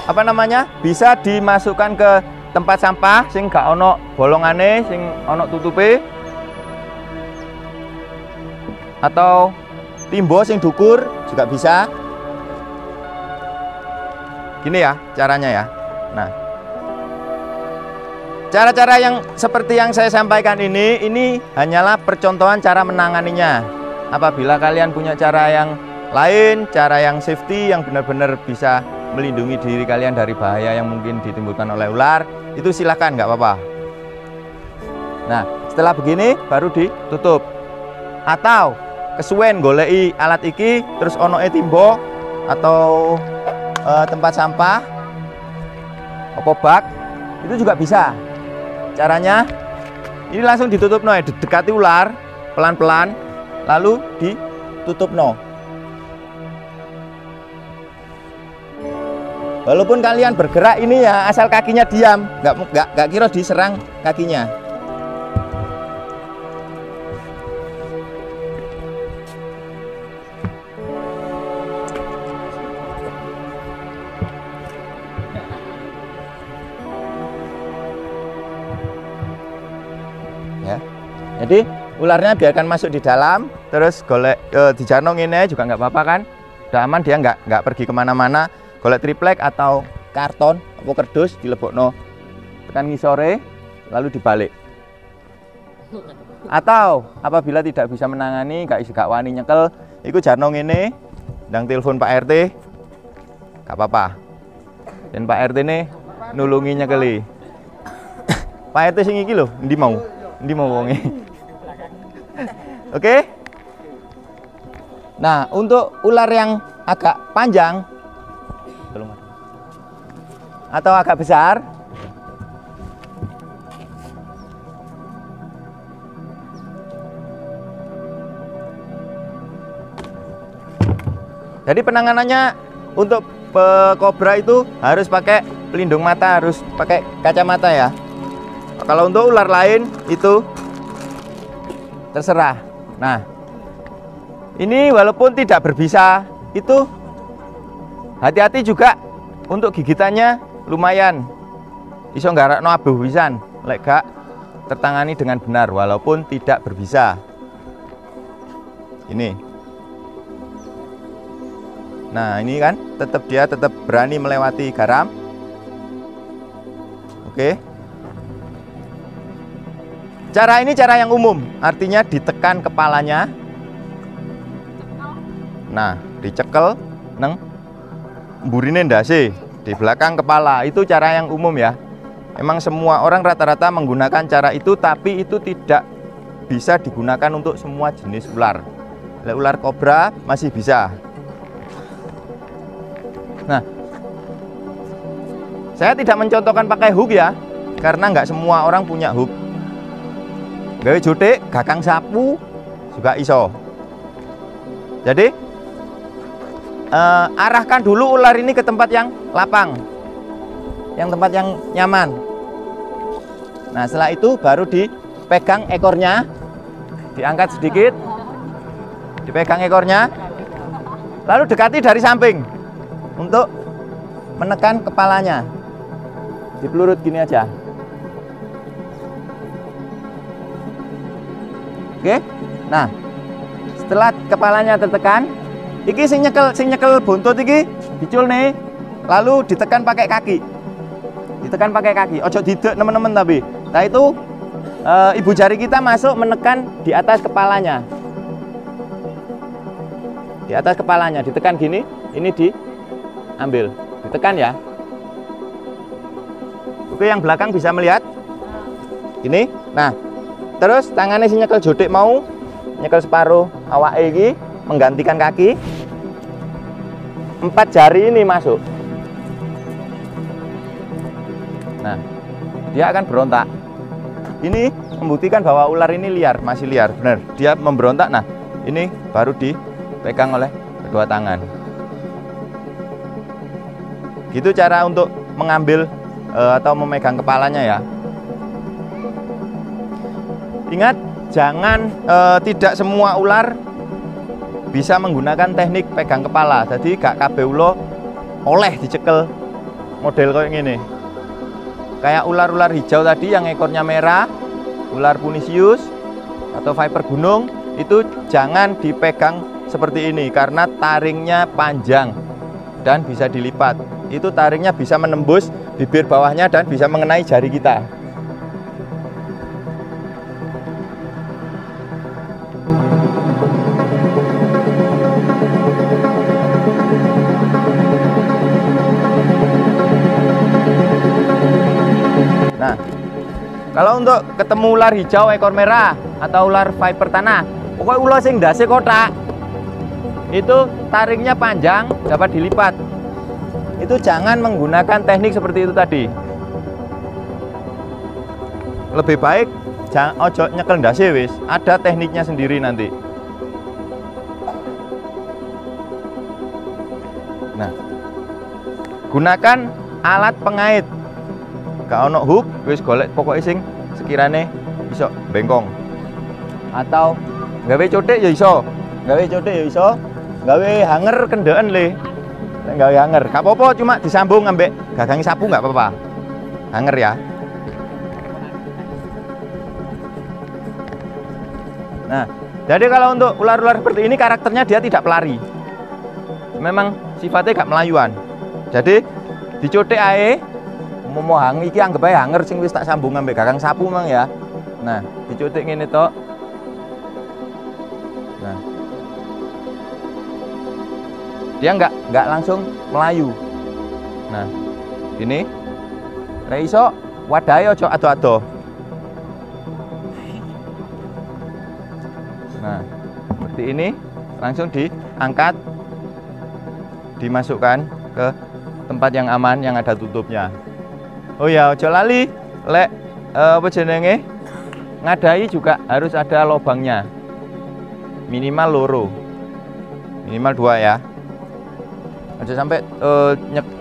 B: apa namanya? Bisa dimasukkan ke tempat sampah sing gak ono bolongane, sing ono tutupe. Atau timbo sing dukur juga bisa. Gini ya caranya ya. Nah, cara-cara yang seperti yang saya sampaikan ini hanyalah percontohan cara menanganinya. Apabila kalian punya cara yang lain, cara yang safety, yang benar-benar bisa melindungi diri kalian dari bahaya yang mungkin ditimbulkan oleh ular, itu silakan, nggak apa-apa. Nah, setelah begini baru ditutup. Atau kesuwen golei alat iki terus ono timbo atau tempat sampah opo bak, itu juga bisa. Caranya ini langsung ditutup no, dekati ular pelan-pelan lalu ditutup no. Walaupun kalian bergerak ini ya asal kakinya diam, nggak kira diserang kakinya. Ya. Jadi ularnya biarkan masuk di dalam, terus golek dijanong ini juga nggak apa-apa kan, udah aman, dia nggak pergi kemana-mana. Golek triplek atau karton atau kerdus dilebokno tekan ngisore lalu dibalik. Atau apabila tidak bisa menangani, gak wani nyekel, iku janong ini ndang telepon Pak RT, gak apa-apa. Dan Pak RT ini nulungi nyekeli. Pak RT sing iki lho, endi mau wonge. Oke. Nah, untuk ular yang agak panjang atau agak besar, jadi penanganannya untuk kobra itu harus pakai pelindung mata, harus pakai kacamata ya. Kalau untuk ular lain itu terserah. Nah, ini walaupun tidak berbisa, itu hati-hati juga untuk gigitannya lumayan. Iso nggarakno abuh pisan lek gak tertangani dengan benar walaupun tidak berbisa. Ini. Nah, ini kan dia tetap berani melewati garam. Oke. Cara ini cara yang umum, artinya ditekan kepalanya. Nah, dicekel neng mburine ndase di belakang kepala. Itu cara yang umum ya. Emang semua orang rata-rata menggunakan cara itu, tapi itu tidak bisa digunakan untuk semua jenis ular. Ular kobra masih bisa. Nah, saya tidak mencontohkan pakai hook ya, karena nggak semua orang punya hook. gawe jutik, gakang sapu juga iso. Jadi arahkan dulu ular ini ke tempat yang lapang, yang tempat yang nyaman. Nah, setelah itu baru dipegang ekornya, diangkat sedikit, dipegang ekornya, lalu dekati dari samping untuk menekan kepalanya. Dipelurut gini aja. Oke. Nah, setelah kepalanya tertekan, iki sing nyekel buntut iki dicul nih, lalu ditekan pakai kaki. Ditekan pakai kaki. Ojo didek teman-teman tapi. Nah itu ibu jari kita masuk menekan di atas kepalanya. Di atas kepalanya ditekan gini, ini diambil, ditekan ya. Oke, yang belakang bisa melihat ini. Nah, terus tangannya si nyekel jodik mau nyekel separuh awak ini menggantikan kaki. 4 jari ini masuk. Nah, dia akan berontak. Ini membuktikan bahwa ular ini liar, masih liar, benar. Dia memberontak. Nah, ini baru dipegang oleh kedua tangan. Gitu cara untuk mengambil atau memegang kepalanya ya. Ingat, jangan tidak semua ular bisa menggunakan teknik pegang kepala. Jadi gak kabeh ulo oleh dicekel model kayak gini. Kayak ular-ular hijau tadi yang ekornya merah, ular punisius atau viper gunung, itu jangan dipegang seperti ini karena taringnya panjang dan bisa dilipat. Itu taringnya bisa menembus bibir bawahnya dan bisa mengenai jari kita. Nah, kalau untuk ketemu ular hijau ekor merah atau ular viper tanah, pokoknya ular sing ndase kotak, itu taringnya panjang, dapat dilipat. Itu jangan menggunakan teknik seperti itu tadi. Lebih baik jangan ojo nyekel ndase wis, ada tekniknya sendiri nanti. Nah, gunakan alat pengait. Gak ono hook, wis golek pokoknya sing sekirane iso bengkong. Atau gawe cotik ya iso. Gawe cotik ya iso. Gawe hanger kendaan le. Gawe hanger, gak apa-apa, cuma disambung ngambek gagang sapu gak apa-apa. Hanger ya. Nah, jadi kalau untuk ular-ular seperti ini karakternya dia tidak pelari. Memang sifatnya gak melayuan. Jadi dicotik ae. Mau hang iki anggap ae hanger sing wis tak sambung ngambek gagang sapu mang ya. Nah, dicotik ngene tok. Nah. Dia nggak langsung melayu. Nah, ini reiso wadahe ojo ado-ado. Nah, seperti ini langsung diangkat, dimasukkan ke tempat yang aman yang ada tutupnya. Oh ya, ojo lali lek apa jenenge ngadai juga harus ada lubangnya. Minimal loro. Minimal 2 ya. Aja sampai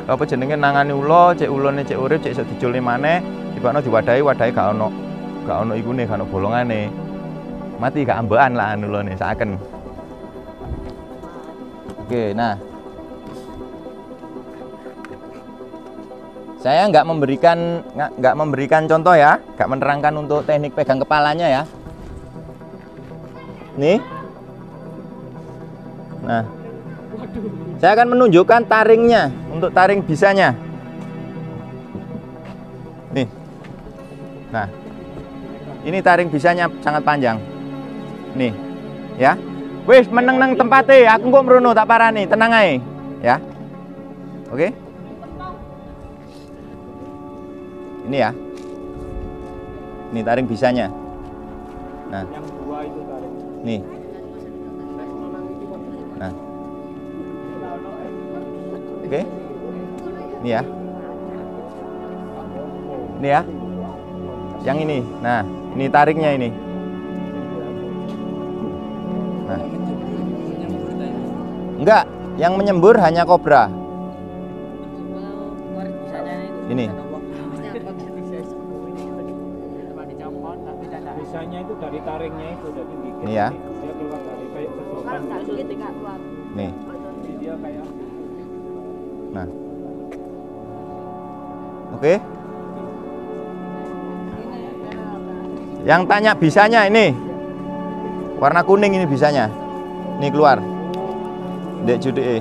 B: apa jenenge nangani ulo, cek ulone cek urip, cek iso diculi maneh, dibakno diwadahi, wadahe gak ono ikune, gak ono bolongane. Mati gak ambekan lah ulone saken. Oke, nah. Saya nggak memberikan contoh ya, nggak menerangkan untuk teknik pegang kepalanya ya. Nih. Nah. Saya akan menunjukkan taringnya, untuk taring bisanya. Nih. Nah. Ini taring bisanya sangat panjang. Nih. Ya. Wis meneng nang tempatnya, aku kok merono tak parani, tenang ae. Ya. Oke. Ini ya. Ini taring bisanya. Nah. Yang 2 itu taring. Nih. Nah. Oke. Ini ya. Ini ya. Yang ini. Nah, ini taringnya ini. Nah. Enggak, yang menyembur hanya kobra. Ini.
C: Bisanya itu dari taringnya itu dari gigit.
B: Ini ya.
C: Dia keluar dari kayak kesukaan.
B: Nih.
C: Jadi dia kayak
B: Nah. Oke. Yang tanya bisanya ini. Warna kuning ini bisanya. Ini keluar. Ndek jude.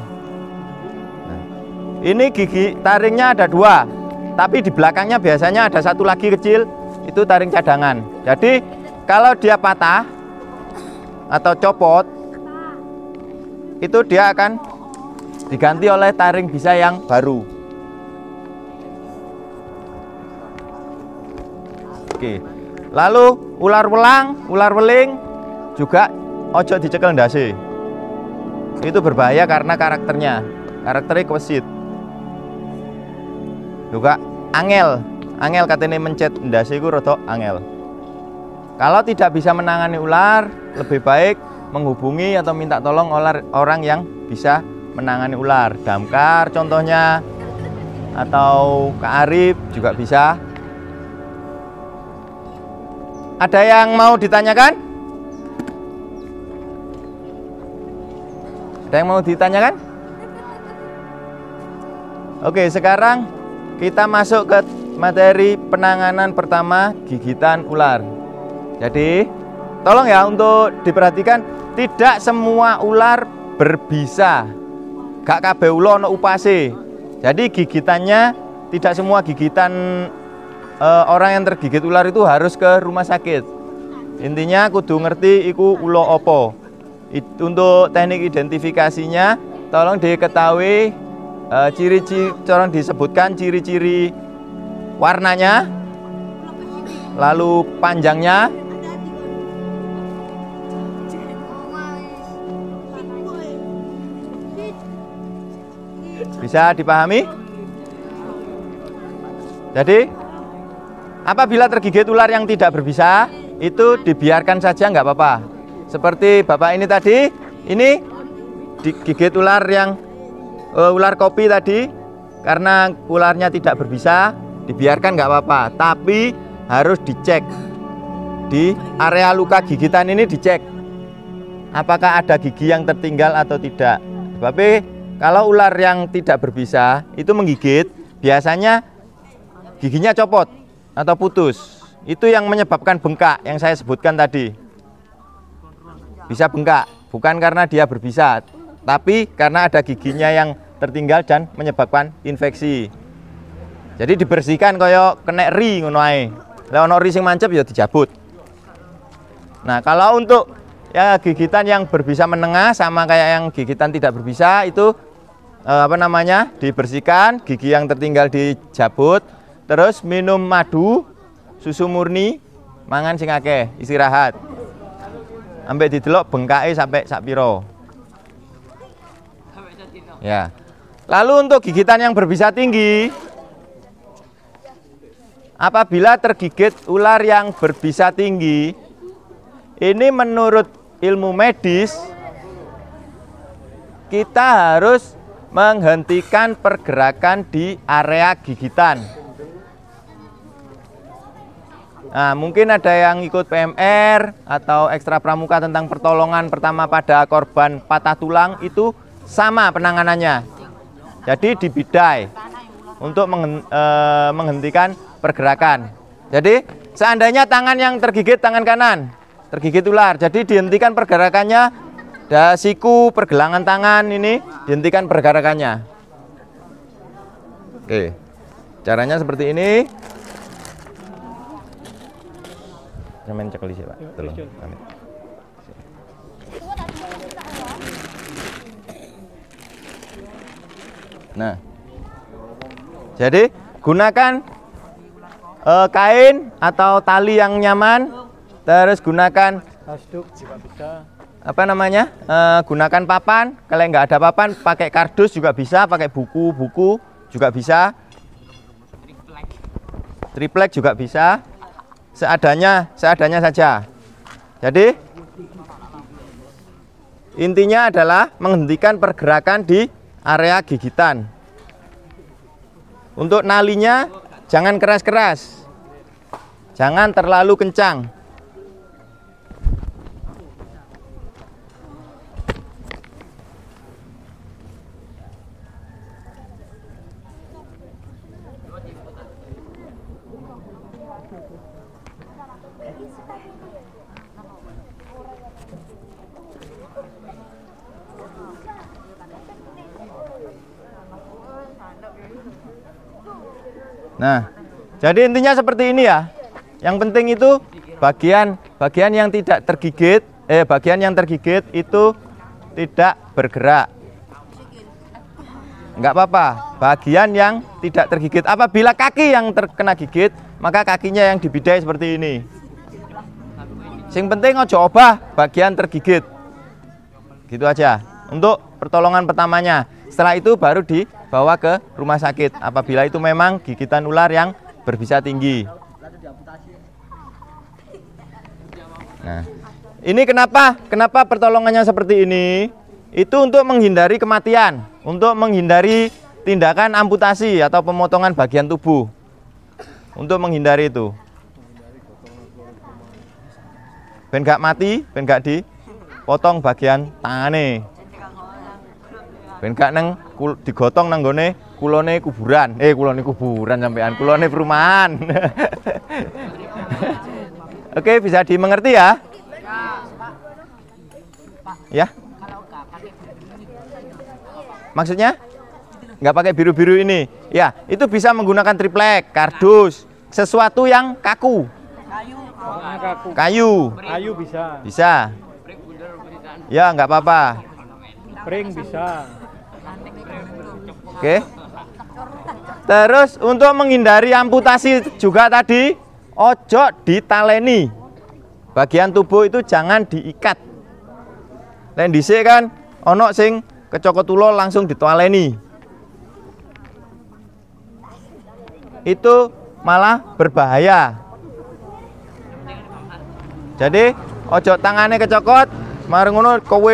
B: Nah. Ini gigi taringnya ada 2. Tapi di belakangnya biasanya ada 1 lagi kecil. Itu taring cadangan. Jadi kalau dia patah atau copot, itu dia akan diganti oleh taring bisa yang baru. Oke. Lalu ular welang, ular weling juga ojo dicekel ndase. Itu berbahaya karena karakternya kewesit. Juga angel katanya mencet ndase iku rada angel. Kalau tidak bisa menangani ular, lebih baik menghubungi atau minta tolong orang yang bisa menangani ular. Damkar contohnya, atau Kak Arif juga bisa. Ada yang mau ditanyakan? Ada yang mau ditanyakan? Oke, sekarang kita masuk ke materi penanganan pertama gigitan ular. Jadi, tolong ya untuk diperhatikan, tidak semua ular berbisa. Gak kabeh ula ono upase. Jadi gigitannya tidak semua gigitan orang yang tergigit ular itu harus ke rumah sakit. Intinya kudu ngerti iku ulo opo. Untuk teknik identifikasinya tolong diketahui ciri-ciri, tolong disebutkan ciri-ciri warnanya, lalu panjangnya, bisa dipahami? Jadi apabila tergigit ular yang tidak berbisa, itu dibiarkan saja nggak apa-apa. Seperti bapak ini tadi, ini digigit ular yang ular kopi tadi, karena ularnya tidak berbisa, dibiarkan nggak apa-apa. Tapi harus dicek di area luka gigitan ini, dicek apakah ada gigi yang tertinggal atau tidak. Tapi kalau ular yang tidak berbisa itu menggigit, biasanya giginya copot atau putus. Itu yang menyebabkan bengkak yang saya sebutkan tadi. Bisa bengkak, bukan karena dia berbisa, tapi karena ada giginya yang tertinggal dan menyebabkan infeksi. Jadi dibersihkan kaya kena ri ngono ae. Lah ono ri sing mancep ya dijabut. Nah, kalau untuk ya gigitan yang berbisa menengah sama kayak yang gigitan tidak berbisa itu dibersihkan, gigi yang tertinggal dijabut, terus minum madu, susu murni, mangan sing akeh, istirahat. Ambek didelok bengkake sampai sak piro. Ya. Lalu untuk gigitan yang berbisa tinggi, apabila tergigit ular yang berbisa tinggi, ini menurut ilmu medis kita harus menghentikan pergerakan di area gigitan. Nah, mungkin ada yang ikut PMR atau ekstra pramuka tentang pertolongan pertama pada korban patah tulang, itu sama penanganannya. Jadi dibidai untuk menghentikan pergerakan. Jadi seandainya tangan yang tergigit, tangan kanan tergigit ular, jadi dihentikan pergerakannya. Siku, pergelangan tangan ini dihentikan pergerakannya. Oke, caranya seperti ini. Main cekli sih Pak. Tolong. Amin. Nah, jadi gunakan kain atau tali yang nyaman, terus gunakan
C: hasduk juga bisa.
B: Gunakan papan. Kalau nggak ada papan, pakai kardus juga bisa, pakai buku juga bisa, triplek juga bisa. Seadanya saja. Jadi Intinya adalah menghentikan pergerakan di area gigitan. Untuk nalinya jangan keras-keras, jangan terlalu kencang. Nah, jadi intinya seperti ini ya. Yang penting itu bagian yang tidak tergigit, bagian yang tergigit itu tidak bergerak. Enggak apa-apa, bagian yang tidak tergigit. Apabila kaki yang terkena gigit, maka kakinya yang dibidai seperti ini. Sing penting ojo obah bagian tergigit. Gitu aja. Untuk pertolongan pertamanya. Setelah itu baru dibawa ke rumah sakit apabila itu memang gigitan ular yang berbisa tinggi. Nah, ini kenapa pertolongannya seperti ini? Itu untuk menghindari kematian, untuk menghindari tindakan amputasi atau pemotongan bagian tubuh. Untuk menghindari itu. Ben gak mati, ben gak dipotong bagian tangane. Ben gak neng digotong nang gone kulone kuburan. Kulone kuburan sampean, kulone perumahan. Oke, bisa dimengerti ya? Ya. Maksudnya? Nggak pakai biru-biru ini. Ya, itu bisa menggunakan triplek, kardus, sesuatu yang kaku. Kayu.
G: Kayu bisa.
B: Bisa. Ya, nggak apa-apa.
G: Pring bisa.
B: Oke. Terus untuk menghindari amputasi juga tadi, ojo ditaleni. Bagian tubuh itu jangan diikat. Lain dhisik kan ono sing kecokot ulo langsung ditoleni. Itu malah berbahaya. Jadi ojo tangane kecokot, mari ngono kowe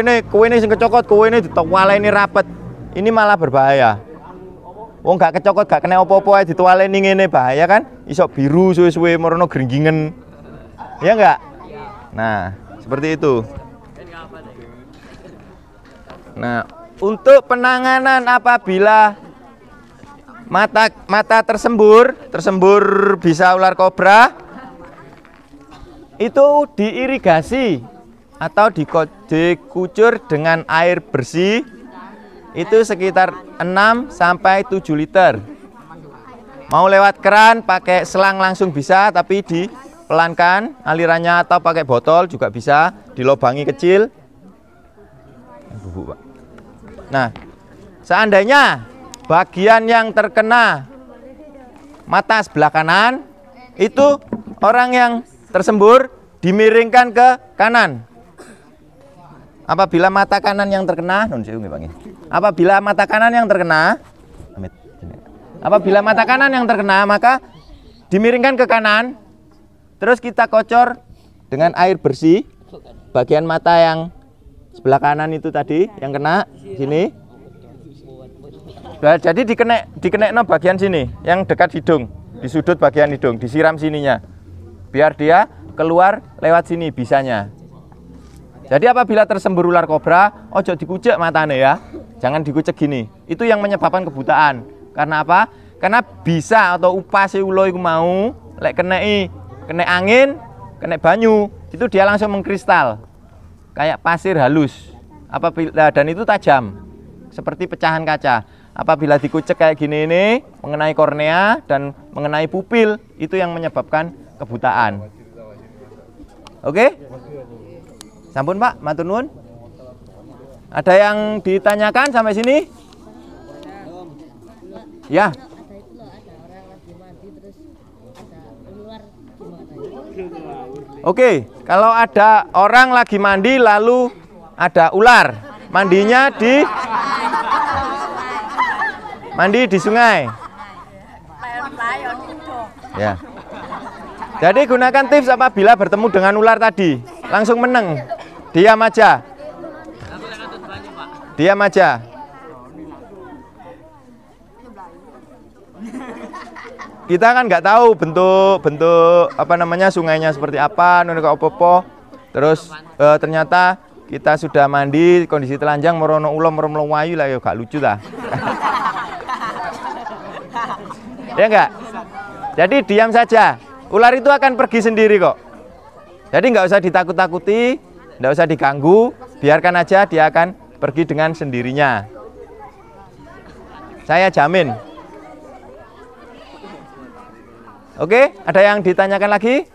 B: sing kecokot, kowe ditoleni rapet. Ini malah berbahaya. Wong gak kecokot gak kena opo-opo ae ditoleni ngene bahaya kan? Iso biru suwe-suwe merono gringgingen. Ya enggak? Nah, seperti itu. Nah, untuk penanganan apabila mata tersembur bisa ular kobra, itu diirigasi atau dikucur dengan air bersih itu sekitar 6 sampai 7 liter. Mau lewat keran pakai selang langsung bisa, tapi dipelankan alirannya, atau pakai botol juga bisa, dilobangi kecil. Nah, seandainya bagian yang terkena mata sebelah kanan, itu orang yang tersembur dimiringkan ke kanan. Apabila mata kanan yang terkena, apabila mata kanan yang terkena, maka dimiringkan ke kanan. Terus kita kocor dengan air bersih bagian mata yang sebelah kanan itu tadi yang kena sini. Jadi dikenek bagian sini yang dekat hidung, di sudut bagian hidung, disiram sininya. Biar dia keluar lewat sini bisanya. Jadi apabila tersembur ular kobra, ojo dikucek matanya ya. Jangan dikucek gini. Itu yang menyebabkan kebutaan. Karena apa? Karena bisa atau upasi ulo iku mau lek kena angin, kena banyu, itu dia langsung mengkristal. Kayak pasir halus. Apabila dan itu tajam. Seperti pecahan kaca. Apabila dikucek kayak gini ini, mengenai kornea dan mengenai pupil, itu yang menyebabkan kebutaan. Oke? Sampun Pak, matur nuwun. Ada yang ditanyakan sampai sini? Ya. Oke, kalau ada orang lagi mandi lalu ada ular, mandinya mandi di sungai. Ya. Jadi gunakan tips apabila bertemu dengan ular tadi, langsung meneng, diam aja. Diam aja. Kita kan nggak tahu bentuk apa namanya sungainya seperti apa, opo-opo. Terus ternyata kita sudah mandi, kondisi telanjang, merono ulo, merono wayu lah, ya gak lucu lah. Ya enggak? Jadi diam saja. Ular itu akan pergi sendiri kok. Jadi nggak usah ditakut-takuti, nggak usah diganggu, biarkan aja dia akan pergi dengan sendirinya. Saya jamin. Oke, ada yang ditanyakan lagi?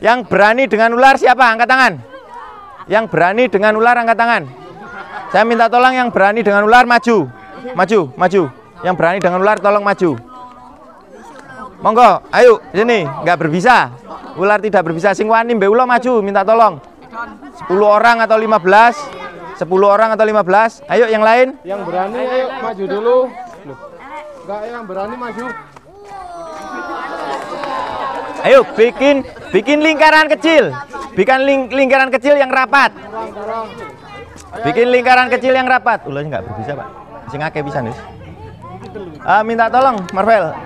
B: Yang berani dengan ular siapa? Angkat tangan. Yang berani dengan ular angkat tangan. Saya minta tolong yang berani dengan ular maju. Maju. Yang berani dengan ular tolong maju. Monggo, ayo sini. Nggak berbisa. Ular tidak berbisa. Sing wani mbek ulo maju, minta tolong. 10 orang atau 15? 10 orang atau 15? Ayo yang lain.
A: Yang berani ayo maju dulu. Enggak, yang berani maju.
B: Ayo bikin lingkaran kecil. Bikin lingkaran kecil yang rapat. Bikin lingkaran kecil yang rapat. Ulahnya nggak berbisa, Pak. Sing akeh pisan, Wis. Minta tolong Marvel.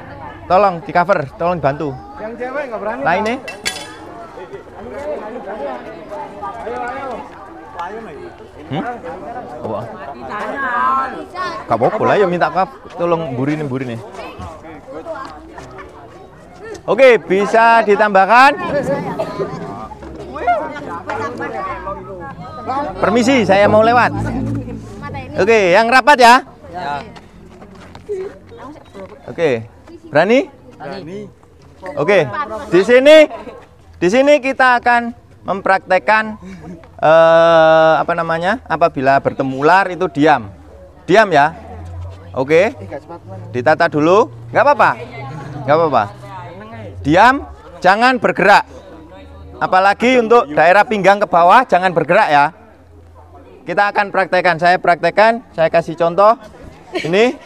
B: Tolong di cover, tolong dibantu.
A: Yang cewek nggak berani.
B: Lainnya. Oh, apa lah ya minta kap, tolong burin nih. Oke, bisa ditambahkan. Permisi, saya mau lewat. Oke, yang rapat ya. Oke, berani? Oke, di sini kita akan mempraktekkan apa namanya? Apabila bertemu ular itu diam ya. Oke, ditata dulu. Nggak apa-apa. Diam, jangan bergerak. Apalagi untuk daerah pinggang ke bawah jangan bergerak ya. Kita akan praktekkan. Saya kasih contoh. Ini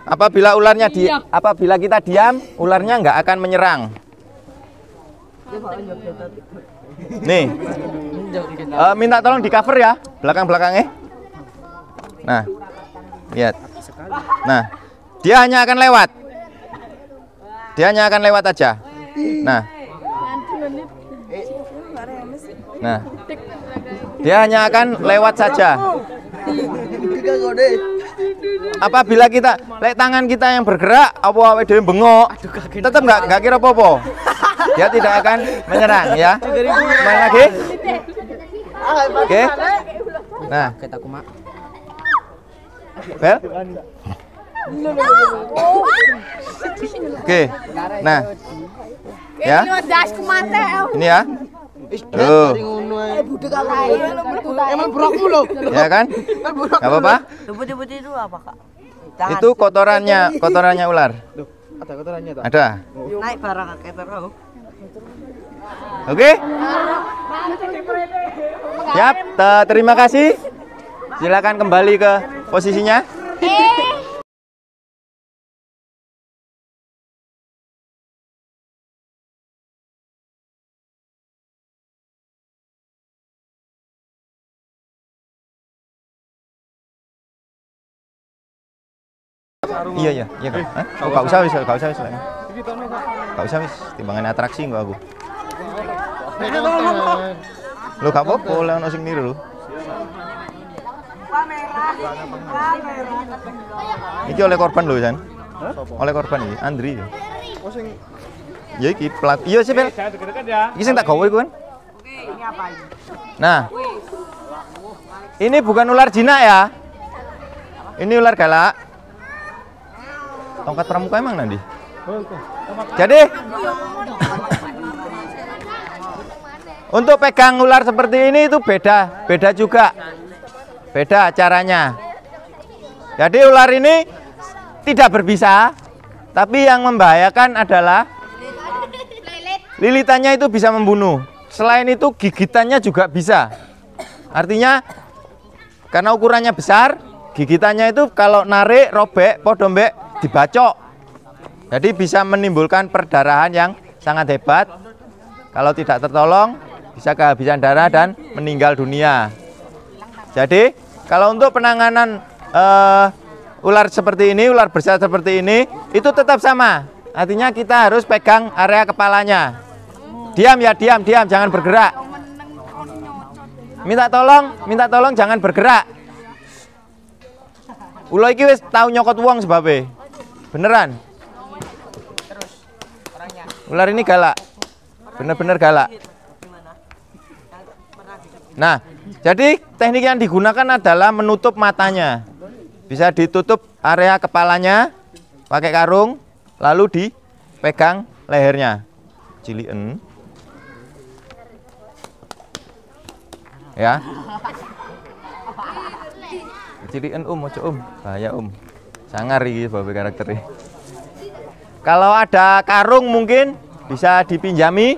B: apabila kita diam, ularnya nggak akan menyerang. Nih, minta tolong di cover ya, belakangnya. Nah, lihat. Nah, dia hanya akan lewat. Aja. Nah, dia hanya akan lewat saja. Apabila tangan kita yang bergerak, apa dhewe bengok, tetap nggak kira apa-apa. Dia tidak akan menyerang ya. Main lagi. Oke. Nah, Bel. Oke. Nah. Ya. Ini ya. Tuh. Ya kan? Gak apa-apa?
D: Itu apa, Kak?
B: Itu kotorannya ular.
A: Ada kotorannya tak?
B: Ada.
D: Naik barang kakek.
B: Oke? Siap, terima kasih. Silakan kembali ke posisinya. Iya kan. Oh, gak usah wis. Gak usah wis, timbangan atraksi kok aku. Lo gak apa-apa, oleh ono sing niru lho. Iki oleh korban lho, San. Oleh korban iki, Andri.
A: Oh sing
B: ya iki pelaku. Iya sih, Bel. Iki sing tak gawe iku kan.
D: Ini apa ini?
B: Nah. Ini bukan ular jinak ya. Ini ular galak. Tongkat pramuka emang nanti. Jadi untuk pegang ular seperti ini itu beda juga. Beda caranya. Jadi ular ini tidak berbisa, tapi yang membahayakan adalah lilitannya itu bisa membunuh. Selain itu gigitannya juga bisa. Artinya karena ukurannya besar, gigitannya itu kalau narik, robek, podombek, dibacok. Jadi bisa menimbulkan perdarahan yang sangat hebat. Kalau tidak tertolong, bisa kehabisan darah dan meninggal dunia. Jadi kalau untuk penanganan ular seperti ini, ular bersayap seperti ini, itu tetap sama. Artinya kita harus pegang area kepalanya. Diam ya, diam, jangan bergerak. Minta tolong jangan bergerak. Ulo iki wis tau nyokot wong sebabe. Beneran. Ular ini galak. Bener-bener galak. Nah, jadi teknik yang digunakan adalah menutup matanya. Bisa ditutup area kepalanya pakai karung, lalu dipegang lehernya. Cilien. Ya. Cilien ojo bahaya sangar iki babe karakternya. Kalau ada karung mungkin bisa dipinjami.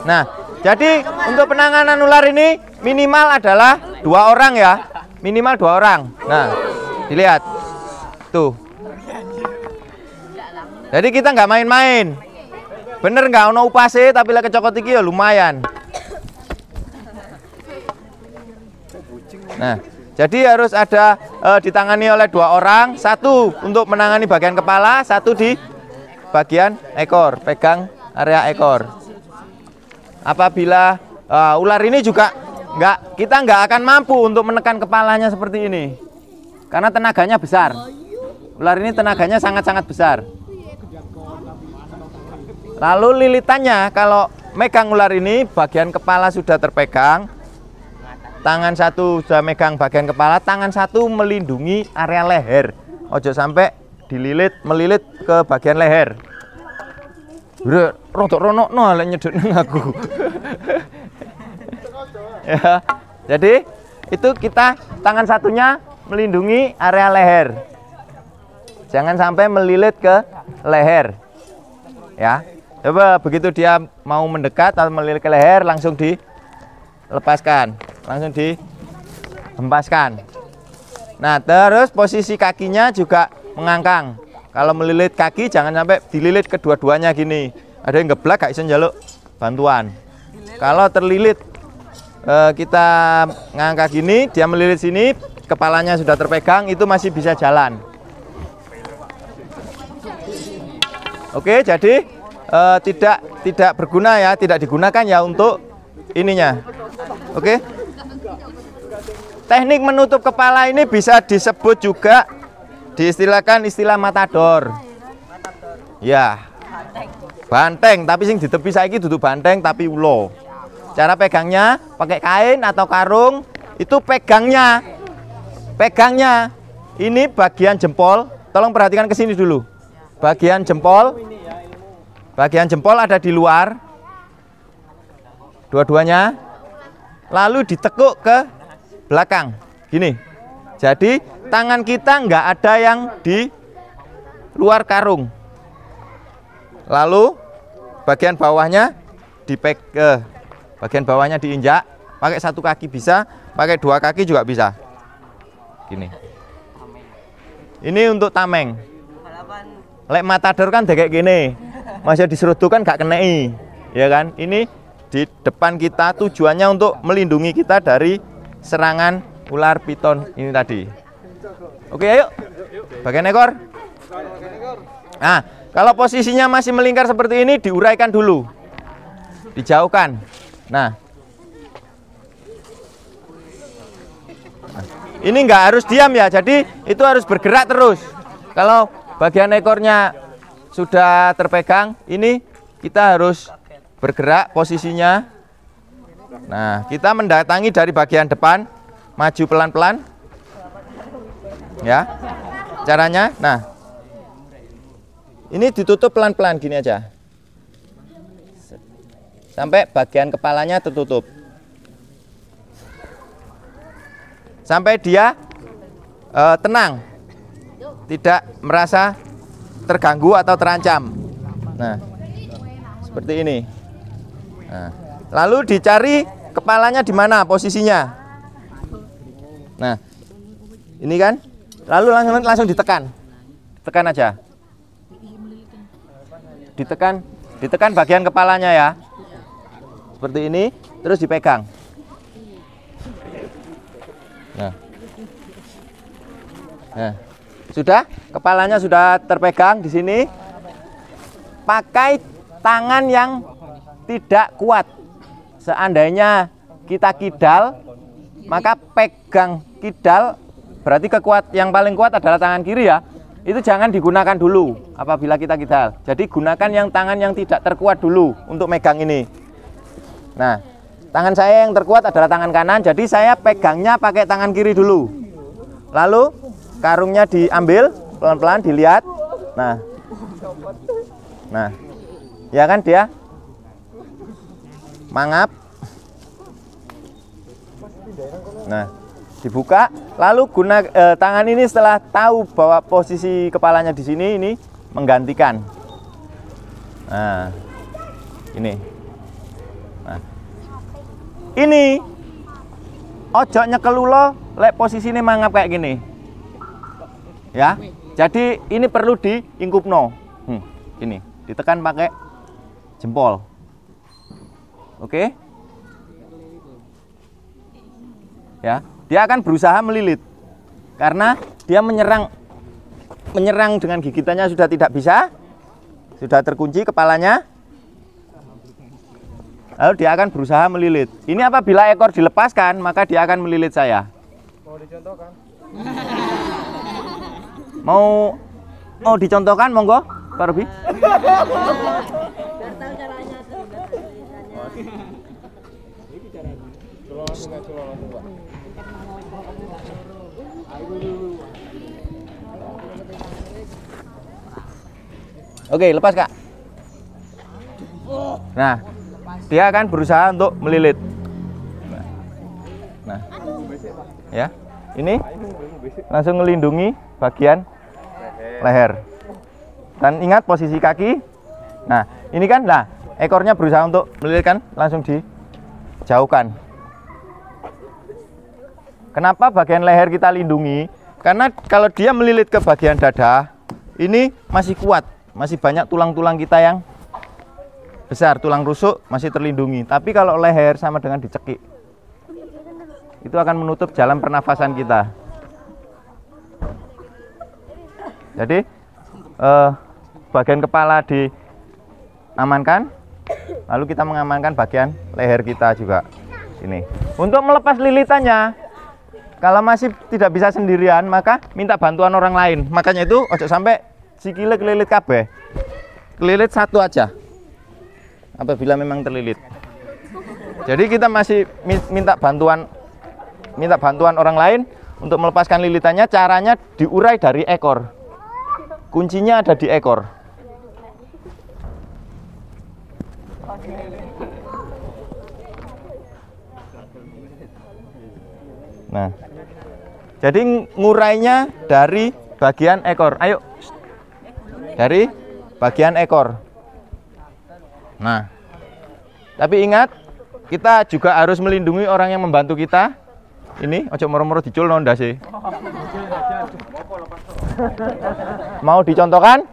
B: Nah, jadi untuk penanganan ular ini minimal adalah 2 orang ya, minimal 2 orang. Nah, dilihat tuh. Jadi kita nggak main-main. Bener nggak ono upase tapi lek kecokot iki ya lumayan. Nah, jadi harus ada ditangani oleh 2 orang, 1 untuk menangani bagian kepala, 1 di bagian ekor, pegang area ekor. Apabila ular ini juga kita nggak akan mampu untuk menekan kepalanya seperti ini, karena tenaganya besar. Ular ini tenaganya sangat-sangat besar. Lalu lilitannya, kalau megang ular ini, bagian kepala sudah terpegang. Tangan 1 sudah megang bagian kepala, tangan 1 melindungi area leher. Ojo sampai melilit ke bagian leher. Rodok ronokno lek nyedot nang aku. Ya. Jadi itu kita tangan satunya melindungi area leher. Jangan sampai melilit ke leher. Ya. Coba begitu dia mau mendekat atau melilit ke leher, langsung dilepaskan. Langsung dihempaskan. Nah, terus posisi kakinya juga mengangkang. Kalau melilit kaki jangan sampai dililit kedua-duanya gini. Ada yang geblak gak bisa njaluk bantuan. Kalau terlilit kita ngangkat gini, dia melilit sini, kepalanya sudah terpegang, itu masih bisa jalan. Oke, jadi tidak berguna ya, tidak digunakan ya untuk ininya. Oke. Teknik menutup kepala ini bisa disebut juga diistilahkan istilah matador. Ya. Banteng, tapi sing di tepi saiki duduk banteng tapi ulo. Cara pegangnya pakai kain atau karung, itu pegangnya ini bagian jempol. Tolong perhatikan ke sini dulu. Bagian jempol ada di luar. Dua-duanya. Lalu ditekuk ke belakang gini. Jadi tangan kita nggak ada yang di luar karung. Lalu bagian bawahnya bagian bawahnya diinjak, pakai 1 kaki bisa, pakai 2 kaki juga bisa. Gini. Ini untuk tameng. Lek matador kan kayak gini. Masih diseruduk kan gak kenei. Ya kan? Ini di depan kita tujuannya untuk melindungi kita dari serangan ular piton ini tadi. Oke, ayo. Bagian ekor. Nah, kalau posisinya masih melingkar seperti ini, diuraikan dulu. Dijauhkan. Nah. Ini nggak harus diam ya, jadi itu harus bergerak terus. Kalau bagian ekornya sudah terpegang, ini kita harus bergerak posisinya. Nah, kita mendatangi dari bagian depan, maju pelan-pelan. Ya. Caranya, nah. Ini ditutup pelan-pelan gini aja. Sampai bagian kepalanya tertutup. Sampai dia tenang. Tidak merasa terganggu atau terancam. Nah, seperti ini. Nah, lalu dicari kepalanya di mana posisinya. Nah, ini kan. Lalu langsung ditekan. Tekan aja. Ditekan bagian kepalanya ya. seperti ini, terus dipegang. Nah. Nah, sudah, kepalanya sudah terpegang di sini. Pakai tangan yang tidak kuat. Seandainya kita kidal, maka pegang kidal, berarti yang paling kuat adalah tangan kiri ya. Itu jangan digunakan dulu apabila kita kidal. Jadi gunakan yang tangan yang tidak terkuat dulu untuk megang ini. Nah, tangan saya yang terkuat adalah tangan kanan, jadi saya pegangnya pakai tangan kiri dulu. Lalu karungnya diambil pelan-pelan, dilihat. Nah, ya kan dia mangap. Nah, dibuka. Lalu tangan ini setelah tahu bahwa posisi kepalanya di sini, ini menggantikan. Nah, ini. Nah, ini ojo nyekel ulo, lek posisi ini mangap kayak gini. Ya, jadi ini perlu diingkupno. Ini ditekan pakai jempol. Oke. Ya, dia akan berusaha melilit karena dia menyerang dengan gigitannya sudah tidak bisa, sudah terkunci kepalanya. Lalu dia akan berusaha melilit. Ini apabila ekor dilepaskan, maka dia akan melilit saya.
G: Mau dicontohkan?
B: Mau dicontohkan, monggo, Pak Robi. Oke, lepas Kak. Nah, dia akan berusaha untuk melilit. Nah, ya, ini langsung melindungi bagian leher. Dan ingat posisi kaki. Nah, ini kan, ekornya berusaha untuk melilit kan, langsung dijauhkan. Kenapa bagian leher kita lindungi? Karena kalau dia melilit ke bagian dada, ini masih kuat, masih banyak tulang-tulang kita yang besar, tulang rusuk masih terlindungi. Tapi kalau leher sama dengan dicekik, itu akan menutup jalan pernafasan kita. Jadi bagian kepala diamankan, lalu kita mengamankan bagian leher kita juga. Ini untuk melepas lilitannya. Kalau masih tidak bisa sendirian, maka minta bantuan orang lain. Makanya itu ojo sampai sikile kelilit kabeh. Kelilit satu aja. Apabila memang terlilit. Jadi kita masih minta bantuan orang lain untuk melepaskan lilitannya. Caranya diurai dari ekor. Kuncinya ada di ekor. Nah, jadi ngurainya dari bagian ekor. Ayo, dari bagian ekor. Nah, tapi ingat, kita juga harus melindungi orang yang membantu kita. Ini, ojo moro-moro dicul nonda sih. Mau dicontohkan?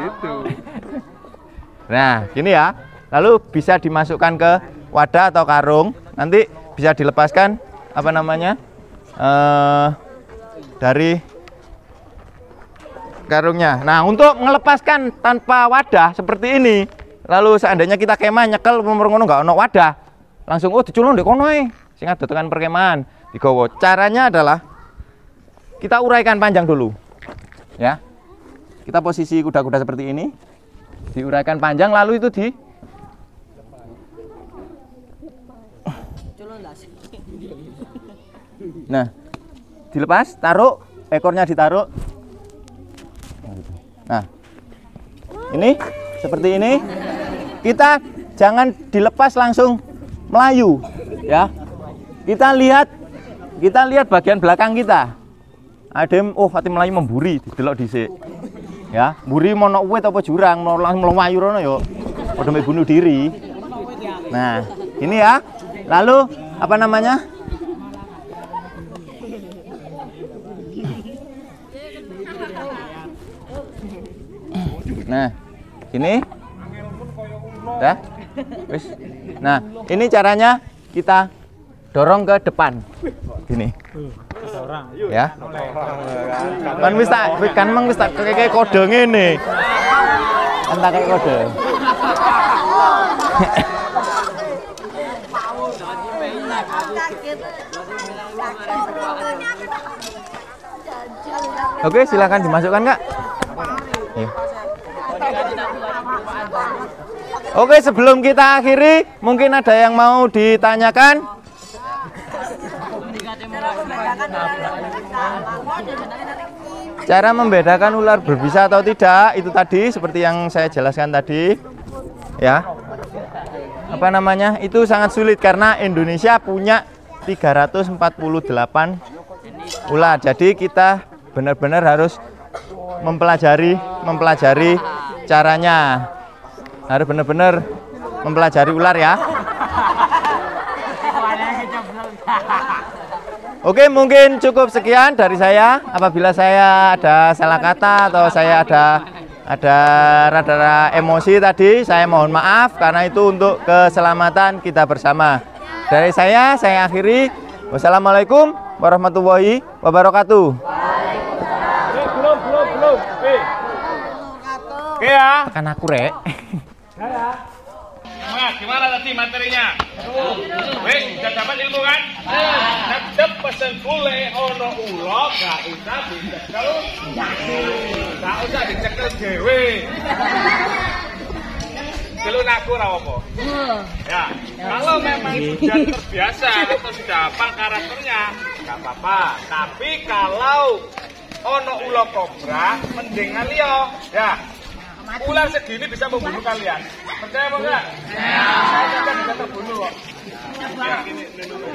B: Gitu. Nah, gini ya. Lalu bisa dimasukkan ke wadah atau karung. Nanti bisa dilepaskan dari karungnya. Nah, untuk melepaskan tanpa wadah seperti ini, lalu seandainya kita kemah nyekel ngono nggak ono wadah, langsung diculun ndek kono ae. Sing ada tekan perkemahan digowo. Caranya adalah kita uraikan panjang dulu. Ya. Kita posisi kuda-kuda seperti ini. Diuraikan panjang, lalu itu Nah, dilepas, taruh, ekornya ditaruh. Nah, ini seperti ini. Kita jangan dilepas langsung melayu, ya. Kita lihat bagian belakang kita. Ada hati melayu memburi, didelok dhisik. Ya, mburi mono uwit apa jurang, melayu rono yo. Padha bunuh diri. Nah, ini ya. Lalu Nah, ini. Ya. Wis. Nah, ini caranya kita dorong ke depan. Gini. Ya. Kan wis tak kayak kode ngene. Entah kayak kode. Oke, silakan dimasukkan, Kak. Ya. Oke, sebelum kita akhiri, mungkin ada yang mau ditanyakan? Cara membedakan ular berbisa atau tidak, itu tadi seperti yang saya jelaskan tadi. Ya. Apa namanya? Itu sangat sulit karena Indonesia punya 348 ular. Jadi kita benar-benar harus mempelajari caranya. Harus benar-benar mempelajari ular ya. Oke, mungkin cukup sekian dari saya. Apabila saya ada salah kata atau saya ada rada-rada emosi tadi, saya mohon maaf karena itu untuk keselamatan kita bersama. Dari saya akhiri. Wassalamualaikum warahmatullahi wabarakatuh.
C: Belum. Oke ya.
B: Tekan aku, Rek.
C: Nah, gimana tadi materinya? Wih, udah dapat ilmu kan? Tetep pesen bule ono ulo, gak usah dicekel. Gak usah dicekel dewe. Jelun aku rawopo. Ya, kalau memang sudah terbiasa atau sudah hafal karakternya, gak apa-apa. Tapi kalau ono ulo kobra, mendingan liyo. Ya, ular segini bisa membunuh kalian. Percaya apa enggak? Ya. Saya kan bisa terbunuh kok. Ya, ini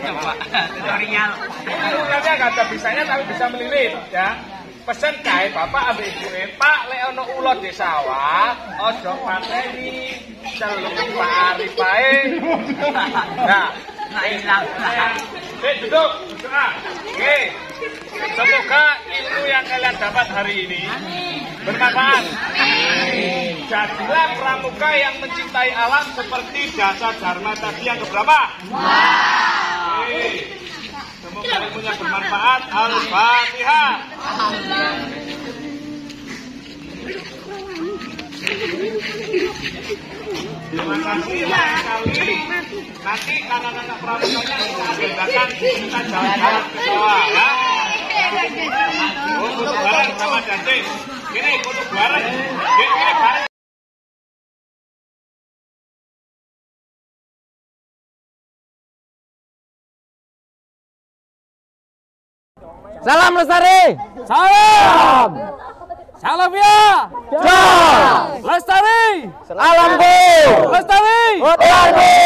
C: Pak. Tutorial. Ini ularnya enggak ada bisanya tapi bisa melilit, ya. Pesen kae Bapak ambek ibu Pak lek ono ulo di sawah, ojo pateni, celuk Pak Arif bae. Nah, hilang. Duduk. Oke. Semoga ilmu yang kalian dapat hari ini bermanfaat. Jadilah pramuka yang mencintai alam seperti Dasa Dharma tadi yang keberapa? Semoga ilmunya bermanfaat. Al-Fatihah. Terima kasih sekali. Nanti anak-anak pramukanya kita agendakan kita jalan-jalan ke bawah ya. Foto bareng sama Jantik. Ini foto bareng. Ini bareng.
B: Salam lestari.
G: Salam. Salam ya. Lestari.
B: Alamku.
G: Lestari.
B: Hutanku.